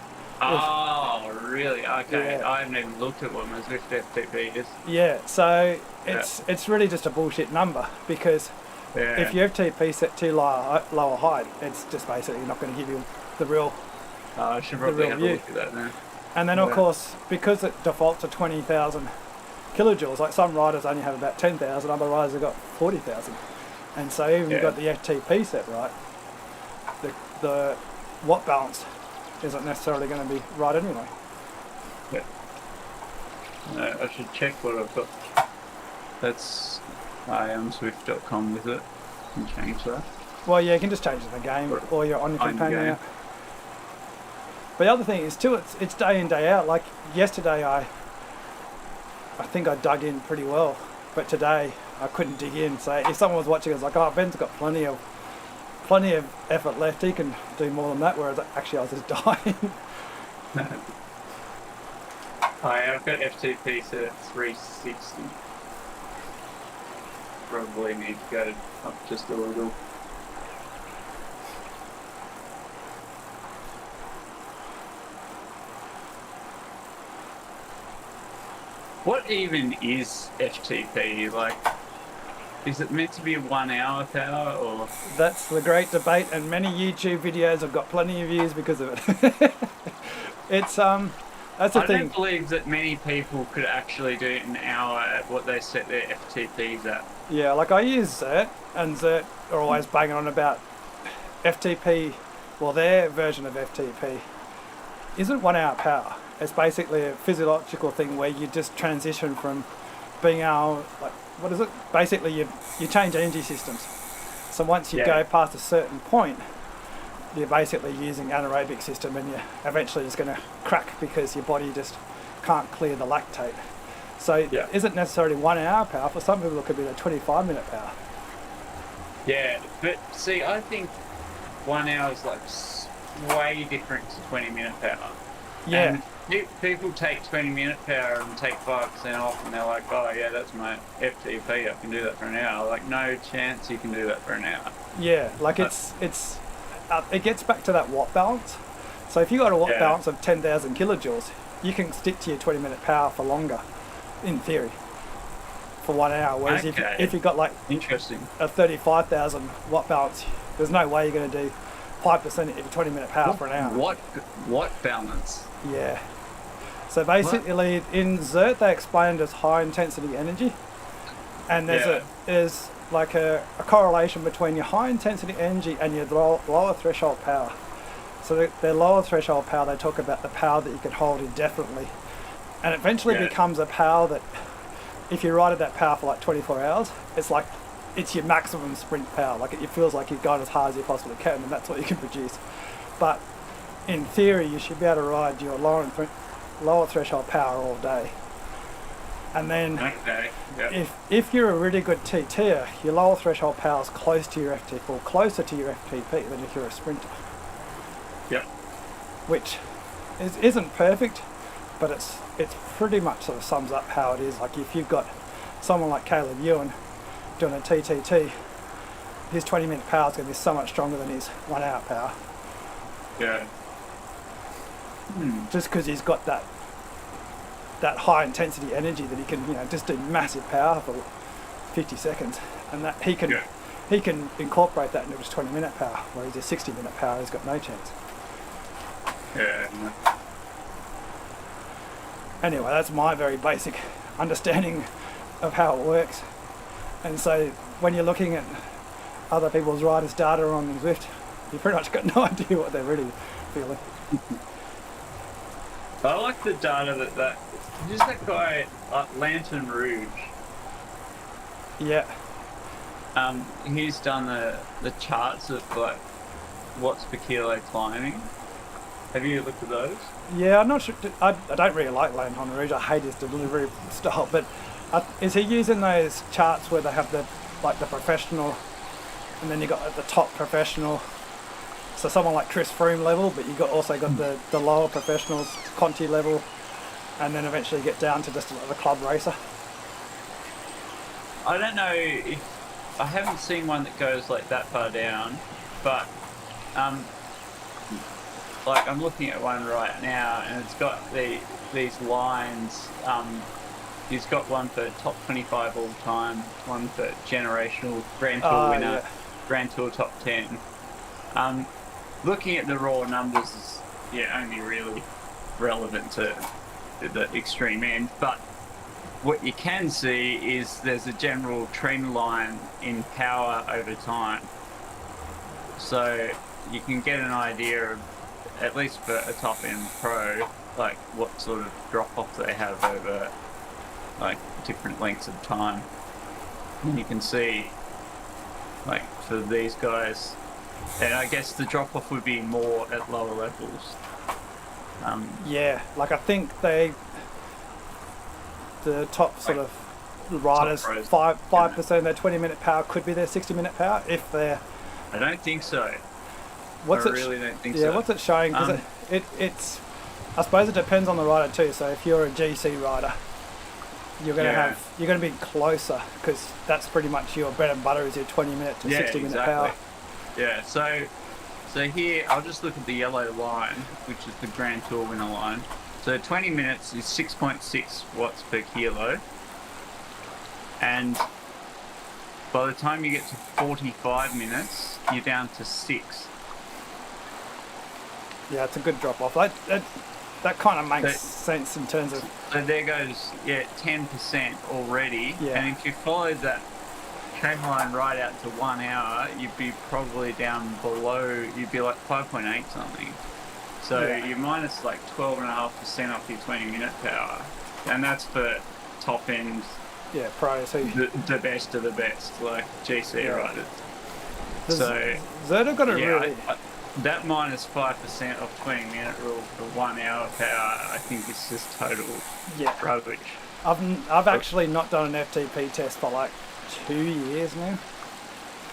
Oh, really? Okay. Yeah. I haven't even looked at what my Zwift FTP is. yeah, so it's really just a bullshit number, because Yeah. if your FTP set too lower height, it's just basically not going to give you the real. I should probably real have a view. look at that now. And then, of Yeah. course, because it defaults to 20,000 kilojoules, like some riders only have about 10,000, other riders have got 40,000. And so even Yeah. you've got the FTP set right, the watt balance isn't necessarily going to be right anyway. No, I should check what I've got. That's iamswift.com with it. Can change that. Well, yeah, you can just change it in the game, or you're on your On the companion game. app. But the other thing is too, it's day in, day out. Like yesterday, I think I dug in pretty well But today I couldn't dig in. So if someone was watching, it's like, oh, Ben's got plenty of effort left. He can do more than that. Whereas actually I was just dying. I've got FTP set at 360. Probably need to go up just a little. What even is FTP? Like, is it meant to be a 1 hour power or? That's the great debate, and many YouTube videos have got plenty of views because of it. It's that's the I thing. don't believe that many people could actually do it an hour at what they set their FTPs at. Yeah, like I use Zert, and Zert are always banging on about FTP. Well, their version of FTP isn't 1 hour power. It's basically a physiological thing where you just transition from being able, like, what is it? Basically, you change energy systems. So once you go past a certain point, you're basically using anaerobic system, and you're eventually just going to crack because your body just can't clear the lactate. So it isn't necessarily 1 hour power. For some people, it could be a 25-minute power. Yeah, but see, I think 1 hour is like way different to 20-minute power. Yeah. And people take 20-minute power and take 5% off, and they're like, oh yeah, that's my FTP, I can do that for an hour. Like, no chance you can do that for an hour. Yeah, like it gets back to that watt balance. So if you got a watt balance of 10,000 kilojoules, you can stick to your 20-minute power for longer, in theory, for 1 hour. Whereas if you've got like interesting a 35,000 watt balance, there's no way you're going to do 5% of your 20-minute power for an hour. What balance? Yeah. So basically, in Zert, they explained as high intensity energy, and there's like a correlation between your high intensity energy and your lower threshold power. So their lower threshold power, they talk about the power that you can hold indefinitely, and eventually becomes a power that, if you ride at that power for like 24 hours, it's your maximum sprint power. Like it feels like you've gone as hard as you possibly can, and that's what you can produce. But in theory, you should be able to ride your lower threshold power all day. And then if you're a really good TTer, your lower threshold power is close to your FTP, or closer to your FTP than if you're a sprinter. Yep. Which isn't perfect, but it's pretty much sort of sums up how it is. Like if you've got someone like Caleb Ewan doing a TTT, his 20-minute power is going to be so much stronger than his 1 hour power. Yeah. Just because he's got that high intensity energy that he can, just do massive power for 50 seconds, and that he can incorporate that into his 20-minute power, whereas his 60-minute power has got no chance. Yeah. Anyway, that's my very basic understanding of how it works. And so when you're looking at other people's riders' data on Zwift, you pretty much got no idea what they're really feeling. I like the data that just that guy, Lantern Rouge. Yeah. He's done the charts of like watts per kilo climbing. Have you looked at those? Yeah, I'm not sure. I don't really like Lantern Rouge. I hate his delivery style. But is he using those charts where they have the professional, and then you got at the top professional? So someone like Chris Froome level, but you also got the lower professionals, Conti level, and then eventually get down to just a club racer. I don't know if I haven't seen one that goes like that far down, but like I'm looking at one right now, and it's got these lines. He's got one for top 25 all time, one for generational Grand Tour winner, Grand Tour top 10. Looking at the raw numbers is only really relevant to the extreme end, but what you can see is there's a general trend line in power over time. So you can get an idea of, at least for a top end pro, like what sort of drop off they have over like different lengths of time. And you can see like for these guys, and I guess the drop off would be more at lower levels. Like I think the top sort of the riders, pros. 5% of their 20-minute power could be their 60-minute power if they're. I don't think so. What's I it? really don't think Yeah, so. what's it showing? Because it's. I suppose it depends on the rider too. So if you're a GC rider, you're gonna you're gonna be closer because that's pretty much your bread and butter is your 20-minute to 60-minute power. Yeah, so here, I'll just look at the yellow line, which is the Grand Tour winner line. So 20 minutes is 6.6 watts per kilo. And by the time you get to 45 minutes, you're down to 6. Yeah, it's a good drop off. That kind of makes sense in terms of. So there goes, 10% already. Yeah. And if you followed that trend line right out to 1 hour, you'd be probably down below, you'd be like 5.8 something. So you're minus like 12.5% off your 20-minute power. And that's for top end, Yeah, pros. Who the best of the best, like GC riders. Zerto So, got a really. that minus 5% off 20-minute rule for 1 hour power, I think is just total rubbish. I've actually not done an FTP test for like 2 years now.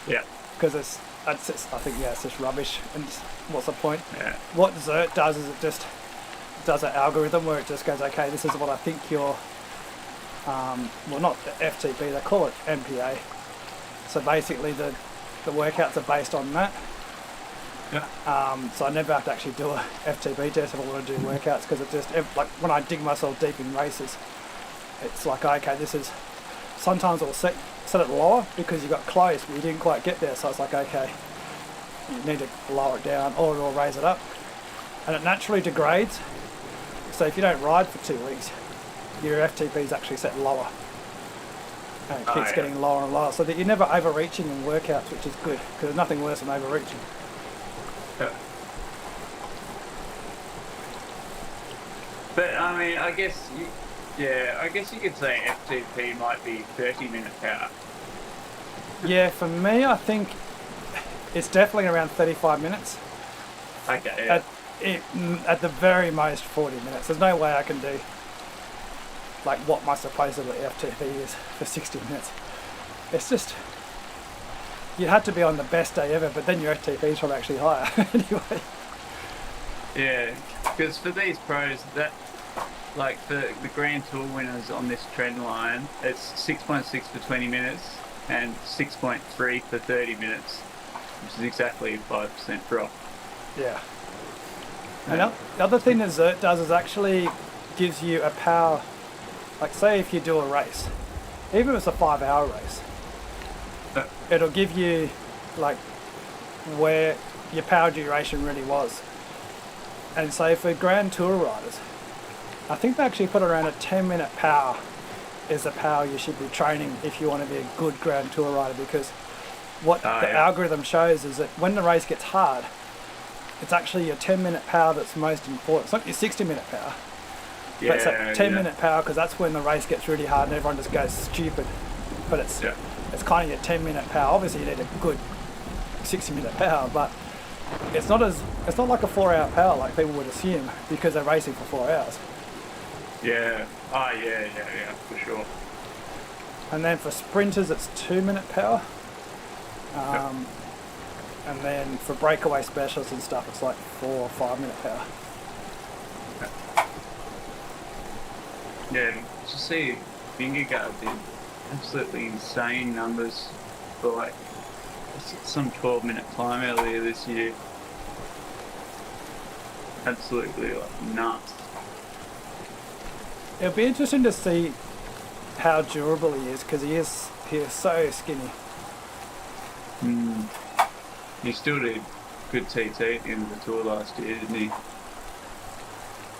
Yeah. Because it's I think it's just rubbish. And what's the point? Yeah. What Zert does is it just does an algorithm where it just goes, okay, this is what I think your well, not the FTP, they call it MPA. So basically the workouts are based on that. Yeah. So I never have to actually do a FTP test if I want to do workouts because it just, like when I dig myself deep in races, it's like, okay, this is, sometimes it'll set it lower because you got close but you didn't quite get there. So it's like, okay, you need to lower it down or it'll raise it up. And it naturally degrades. So if you don't ride for 2 weeks, your FTP is actually set lower. And it keeps getting lower and lower so that you're never overreaching in workouts, which is good because there's nothing worse than overreaching. Yeah. But I mean, I guess you could say FTP might be 30-minute power. Yeah, for me, I think it's definitely around 35 minutes. Okay. Yeah. At the very most 40 minutes. There's no way I can do like what my supposedly FTP is for 60 minutes. It's just, you'd have to be on the best day ever, but then your FTP is probably actually higher anyway. Yeah, because for these pros, that like the Grand Tour winners on this trend line, it's 6.6 for 20 minutes and 6.3 for 30 minutes, which is exactly a 5% drop. Yeah. And the other thing that Zert does is actually gives you a power, like say if you do a race, even if it's a 5-hour race, it'll give you like where your power duration really was. And so for Grand Tour riders, I think they actually put around a 10-minute power is the power you should be training if you want to be a good Grand Tour rider, because what the algorithm shows is that when the race gets hard, it's actually your 10-minute power that's most important. It's not your 60-minute power. But it's that 10-minute power because that's when the race gets really hard and everyone just goes stupid. But it's kind of your 10-minute power. Obviously you need a good 60-minute power, but it's not like a 4-hour power like people would assume because they're racing for 4 hours. Yeah. Oh yeah, for sure. And then for sprinters it's 2-minute power. And then for breakaway specialists and stuff it's like 4 or 5-minute power. Yeah, to see Vingegaard did absolutely insane numbers for like some 12-minute climb earlier this year. Absolutely like nuts. It'll be interesting to see how durable he is because he is so skinny. He still did good TT at the end of the tour last year, didn't he?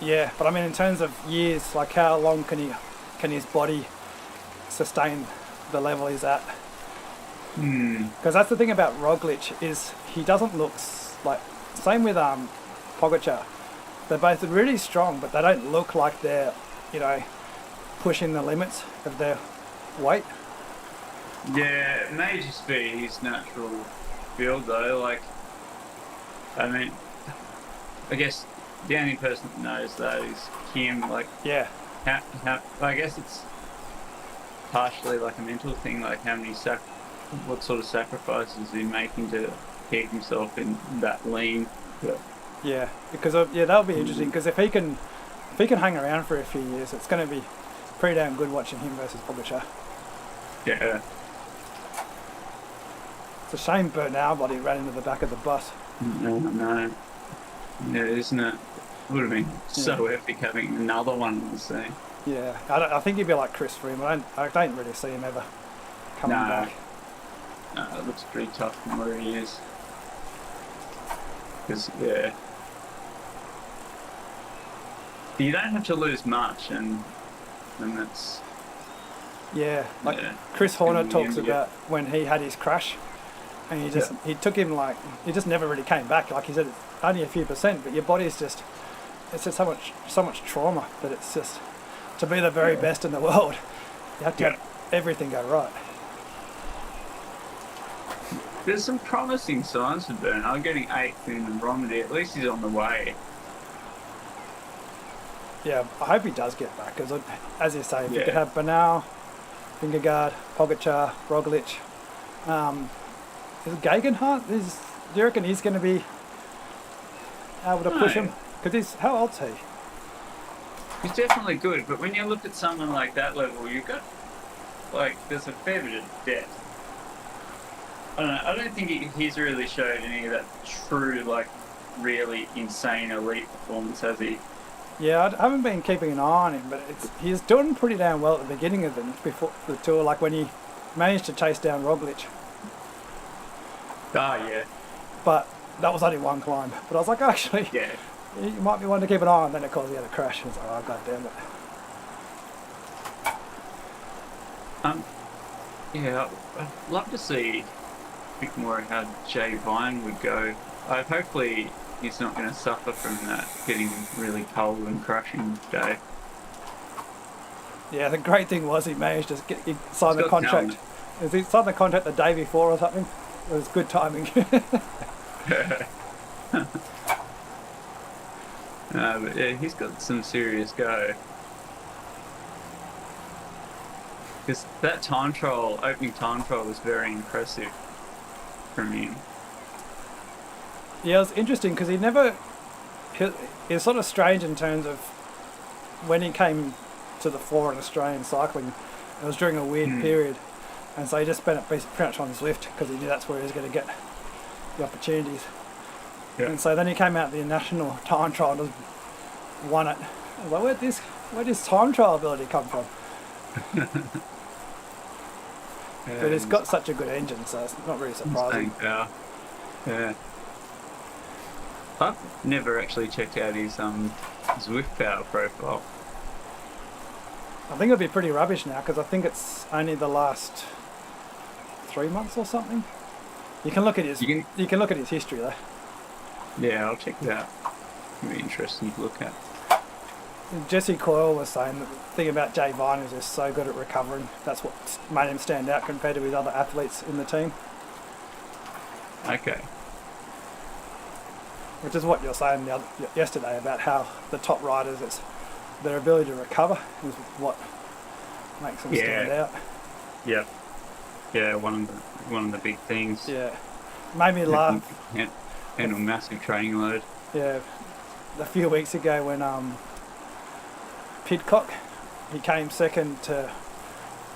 Yeah, but I mean in terms of years, like how long can his body sustain the level he's at? Because that's the thing about Roglic is he doesn't look like, same with Pogačar. They're both really strong, but they don't look like they're, pushing the limits of their weight. Yeah, it may just be his natural build though. Like, I mean, I guess the only person that knows that is Kim. Like, Yeah. how I guess it's partially like a mental thing? Like how many what sort of sacrifices is he making to keep himself in that lean? Yeah, because that'll be interesting. Because if he can hang around for a few years, it's going to be pretty damn good watching him versus Pogačar. Yeah. It's a shame Bernal bloody ran into the back of the bus. No. Yeah, isn't it? Would have been so epic having another one on the scene. Yeah, I think he'd be like Chris Froome. I don't really see him ever coming back. No, it looks pretty tough from where he is. Because, yeah. You don't have to lose much, and that's... Yeah, like Yeah. Chris Horner It's gonna be talks him, yeah. about when he had his crash, and he took him like, he just never really came back. Like he said, it's only a few percent, but your body's just, it's just so much trauma that it's just, to be the very best in the world, you have to have everything go right. There's some promising signs for Bernal. Getting 8th in the Romandie. At least he's on the way. Yeah, I hope he does get back, because as you say, if you Yeah. could have Bernal, Vingegaard, Pogačar, Roglic, is Gegenhardt, do you reckon he's going to be able to push No. him? Because how old's he? He's definitely good, but when you look at someone like that level, you've got, like, there's a fair bit of depth. I don't know, I don't think he's really showed any of that true, like, really insane elite performance, has he? Yeah, I haven't been keeping an eye on him, but he's doing pretty damn well at the beginning of before the tour, like when he managed to chase down Roglic. Ah, yeah. But that was only one climb. But I was like, actually, Yeah. you might be one to keep an eye on. Then of course he had a crash. And I was like, oh god damn it. Yeah, I'd love to see a bit more how Jay Vine would go. Hopefully he's not going to suffer from that getting really cold and crushing day. Yeah, the great thing was he managed to he signed the got contract. He signed the contract the day before or something. It was good timing. But yeah, he's got some serious go. Because that opening time trial was very impressive from him. Yeah, it was interesting because it's sort of strange in terms of when he came to the fore in Australian cycling, it was during a weird period, and so he just spent it pretty much on Zwift because he knew that's where he was going to get the opportunities. Yeah. And so then he came out the national time trial and just won it. I was like, where'd this time trial ability come from? But it's got such a good engine, so it's not really surprising. Yeah. I've never actually checked out his Zwift power profile. I think it'll be pretty rubbish now because I think it's only the last 3 months or something. You can look at his You you can look at his history though. Yeah, I'll check that. It'll be interesting to look at. Jesse Coyle was saying that the thing about Jay Vine is he's so good at recovering. That's what made him stand out compared to his other athletes in the team. Okay. Which is what you're saying yesterday about how the top riders, it's their ability to recover is what makes them stand out. Yep. Yeah, one of the big things. Yeah, made me laugh. And a massive training load. Yeah, a few weeks ago when Pidcock, he came second to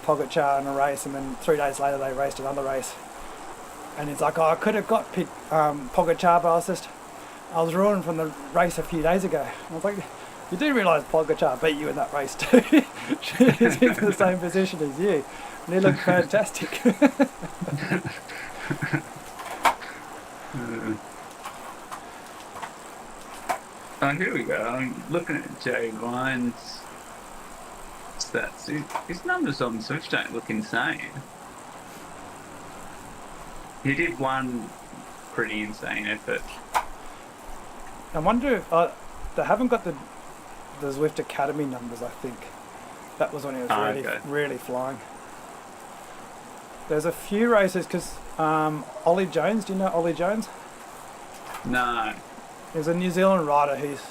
Pogačar in a race, and then 3 days later they raced another race. And he's like, oh, I could have got Pogačar, but I was ruined from the race a few days ago. I was like, you do realise Pogačar beat you in that race too? He's in the same position as you. And he looked fantastic. Here we go. I'm looking at Jay Vine's stats. His numbers on Swift don't look insane. He did one pretty insane effort. I wonder if they haven't got the Zwift Academy numbers. I think that was when he was really flying. There's a few races because Ollie Jones. Do you know Ollie Jones? No. There's a New Zealand rider who's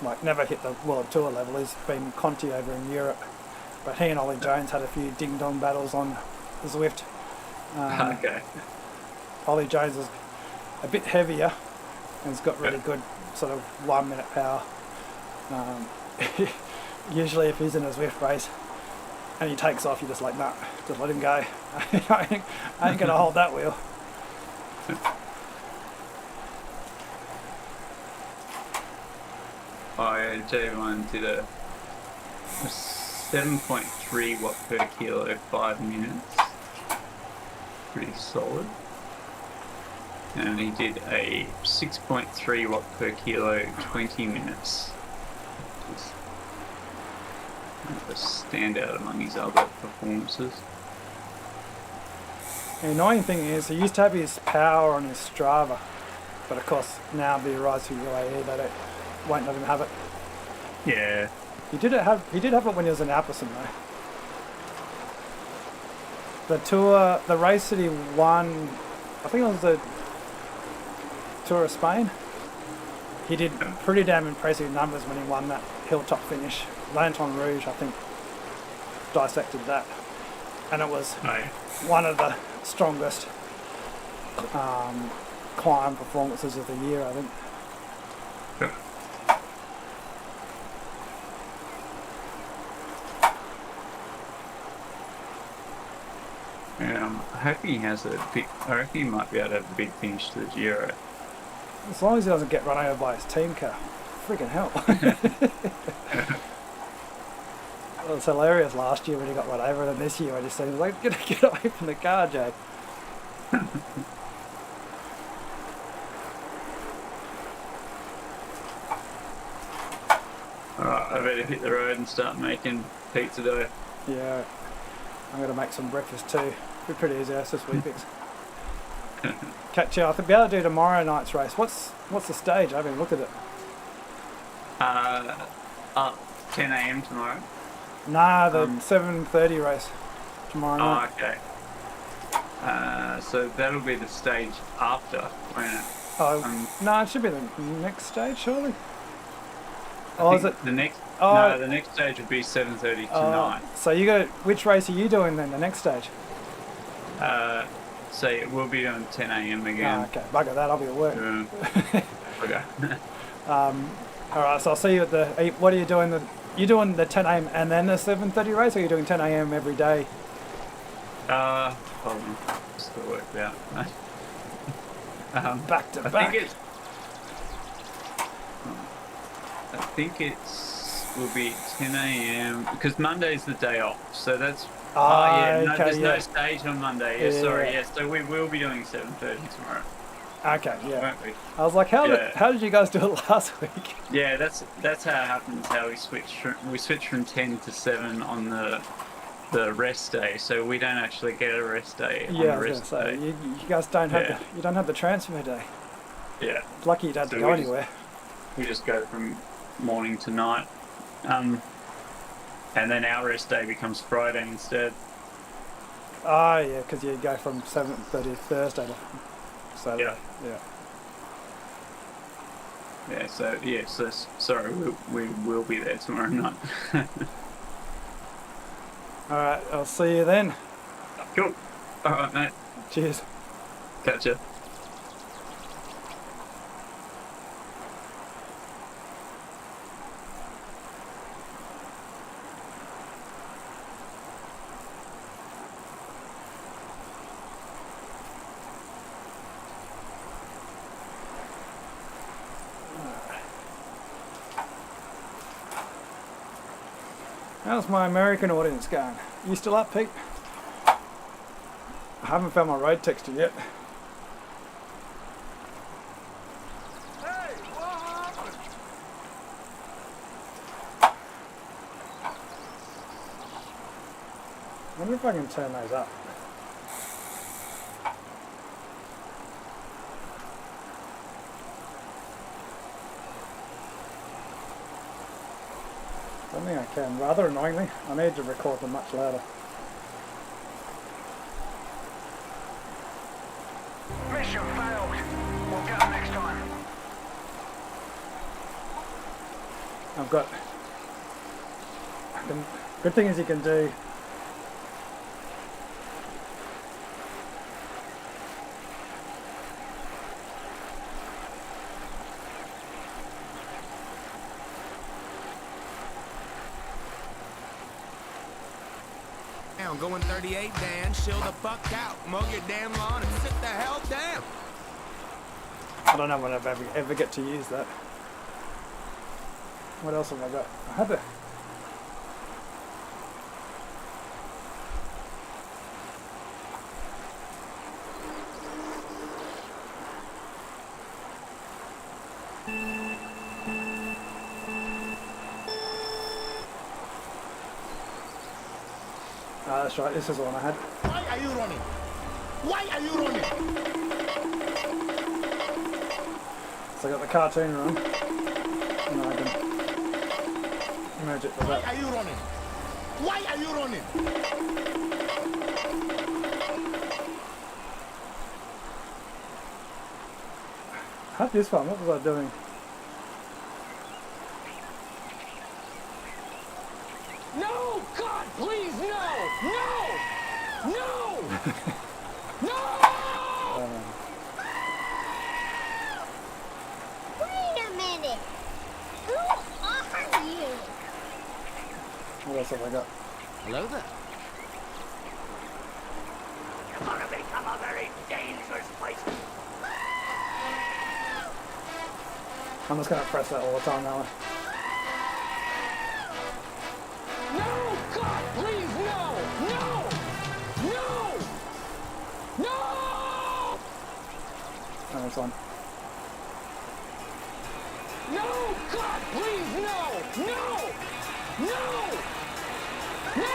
like never hit the World Tour level. He's been Conti over in Europe, But he and Ollie Jones had a few ding-dong battles on the Zwift. Okay. Ollie Jones is a bit heavier and has got really good sort of 1 minute power. Usually if he's in a Zwift race and he takes off, you're just like, nah, just let him go. I ain't gonna hold that wheel. J1 did a 7.3 watt per kilo, 5 minutes. Pretty solid. And he did a 6.3 watt per kilo, 20 minutes. Which is kind of a standout among his other performances. The annoying thing is he used to have his power on his Strava, but of course now the Rise for UAE they won't let him have it. Yeah. He did have it when he was in Alpecin though. The race that he won, I think it was the Tour of Spain. He did pretty damn impressive numbers when he won that hilltop finish. Lanton Rouge, I think, dissected that, and it was one of the strongest climb performances of the year, I think. I hope he has a big. I reckon he might be able to have a big finish to the Giro. As long as he doesn't get run over by his team car. Freaking hell. It was hilarious last year when he got run over, and then this year I just said, like, get away from the car, Jay. Alright, I better hit the road and start making pizza dough. Yeah. I'm going to make some breakfast too. Be pretty easy this week, Bix. Catch you. I'll be able to do tomorrow night's race. What's the stage? I haven't looked at it. Up 10 a.m. tomorrow. Nah, the 7:30 race tomorrow night. Oh, okay. So that'll be the stage after, won't it? Oh, no, it should be the next stage, surely. Oh, is it? The next? Oh, no, the next stage would be 7:30 tonight. So you got which race are you doing then? The next stage? So we'll be doing 10 a.m. again. Oh, okay, bugger that. I'll be at work. Okay. All right, so I'll see you at the. What are you doing? You doing the 10 a.m. and then the 7:30 race, or are you doing 10 a.m. every day? Hold on, just to work it out. Back to I back. think it's will be 10 a.m. because Monday's the day off, so that's. There's no stage on Monday. Yeah, sorry. Yeah, so we will be doing 7:30 tomorrow. Okay, yeah. Won't we? I was like, how did you guys do it last week? Yeah, that's how it happens. How we switch from 10 to 7 on the rest day, so we don't actually get a rest day. On the rest day. You guys don't have you don't have the transfer day. Yeah. Lucky you don't have to go anywhere. We just go from morning to night, and then our rest day becomes Friday instead. Oh yeah, because you go from 7:30 Thursday to Saturday. Yeah. Yeah, so sorry, we will be there tomorrow night. Alright, I'll see you then. Cool. Alright, mate. Cheers. Catch ya. How's my American audience going? You still up, Pete? I haven't found my road texture yet. Hey, what happened? I wonder if I can turn those up. I don't think I can. Rather annoyingly, I need to record them much louder. Mission failed. We'll get them next time. I've got... I can Good thing is you can do. Down, going 38, Dan. Chill the fuck out. Mow your damn lawn and sit the hell down. I don't know when I've ever get to use that. What else have I got? I had to. That's right, this is the one I had. Why are you running? Why are you running? So I got the cartoon run, and then I can merge it with Why that. are you running? Why are you running? I had this one, what was I doing? No! God, please, no! No! No! No! Wait a minute. Who are you? What else have I got? Hello there. You're gonna become a very dangerous place. I'm just going to press that all the time now. No! God, please, no! No! No! No! No, it's on. No! God, please, no! No! No! No!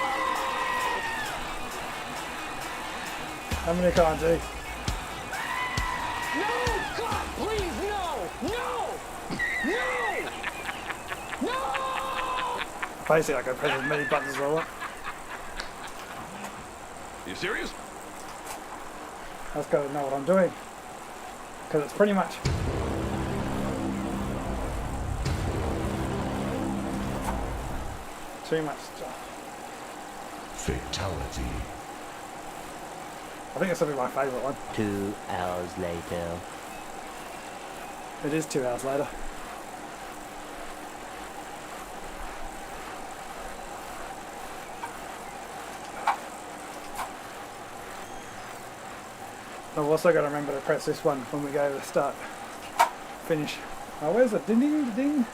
How many can I do? No! God, please, no! No! No! No! Basically, I can press as many buttons as I want. You serious? I just got to know what I'm doing. Because it's pretty much... too much stuff. Fatality. I think this will be my favourite one. 2 hours later. It is 2 hours later. I've also got to remember to press this one when we go to start, finish. Oh, where's the ding ding ding?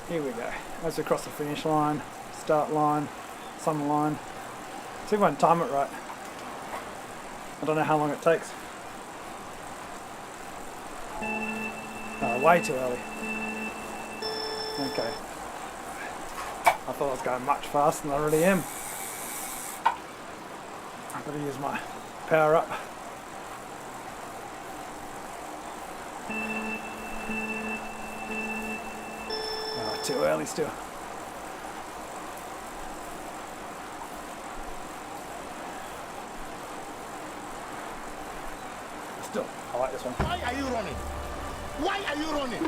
Here we go. As we cross the finish line, start line, some line. See if I can time it right. I don't know how long it takes. Way too early. Okay. I thought I was going much faster than I really am. I've got to use my power up. Oh, too early still. Still, I like this one. Why are you running? Why are you running?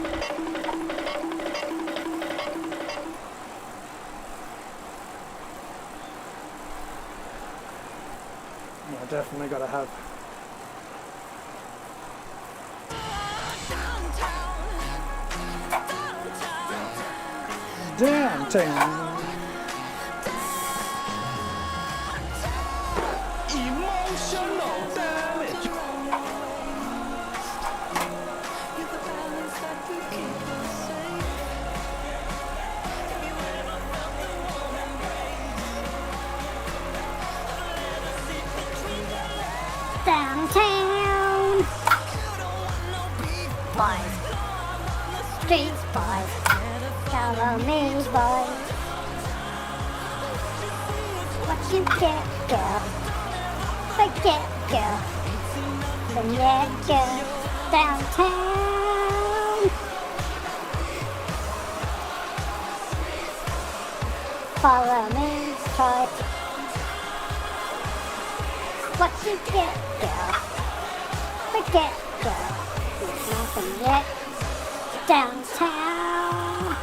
Yeah, definitely got to have. Downtown. Emotional damage. Downtown. Boys. Streets boys. Follow me, boys. What you get, girl? Forget, girl. Then yeah, girl. Downtown. Follow me. type. What you get, girl? Forget, girl. There's nothing yet. Downtown.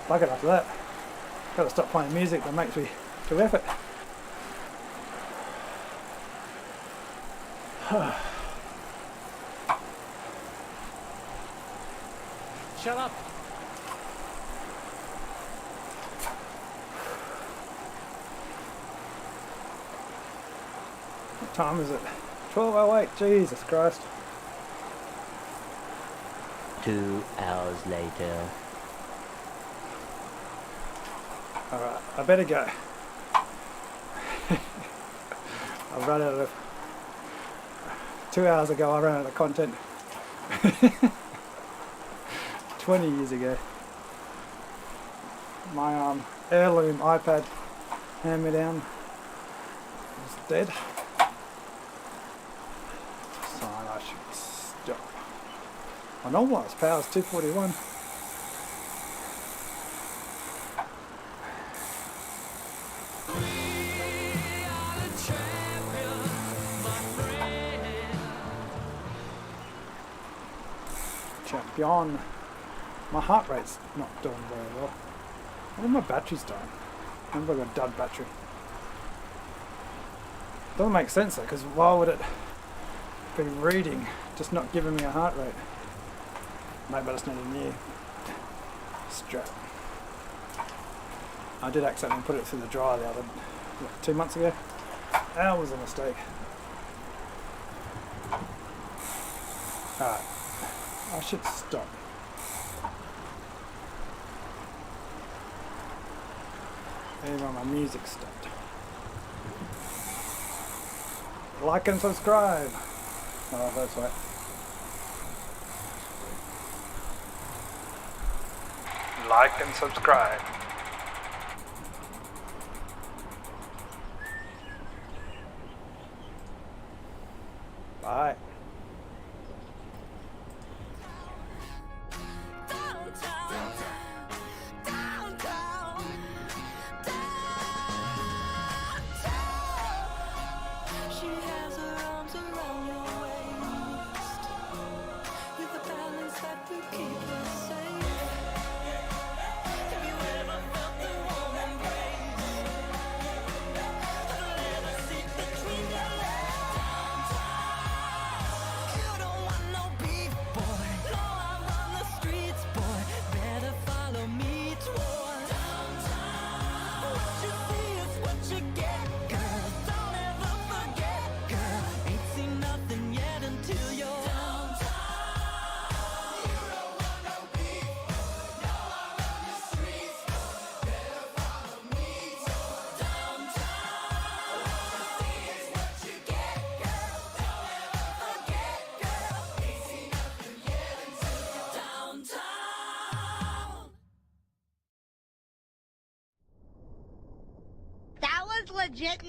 Bugger after that. Gotta stop playing music that makes me do effort. Shut up. What time is it? 12:08. Jesus Christ. 2 hours later. Alright, I better go. I've run out of... 2 hours ago I ran out of content. 20 years ago. My heirloom iPad hand-me-down is dead. So I should stop. My normalised power is 241. Champion. My heart rate's not doing very well. I think my battery's dying. I remember I got a dud battery. Doesn't make sense though, because why would it be reading, just not giving me a heart rate? Maybe I just need a new strap. I did accidentally put it through the dryer the other 2 months ago. That was a mistake. Alright. I should stop. Even my music stopped. Like and subscribe. Oh, that's right. Like and subscribe. Bye. That was legit.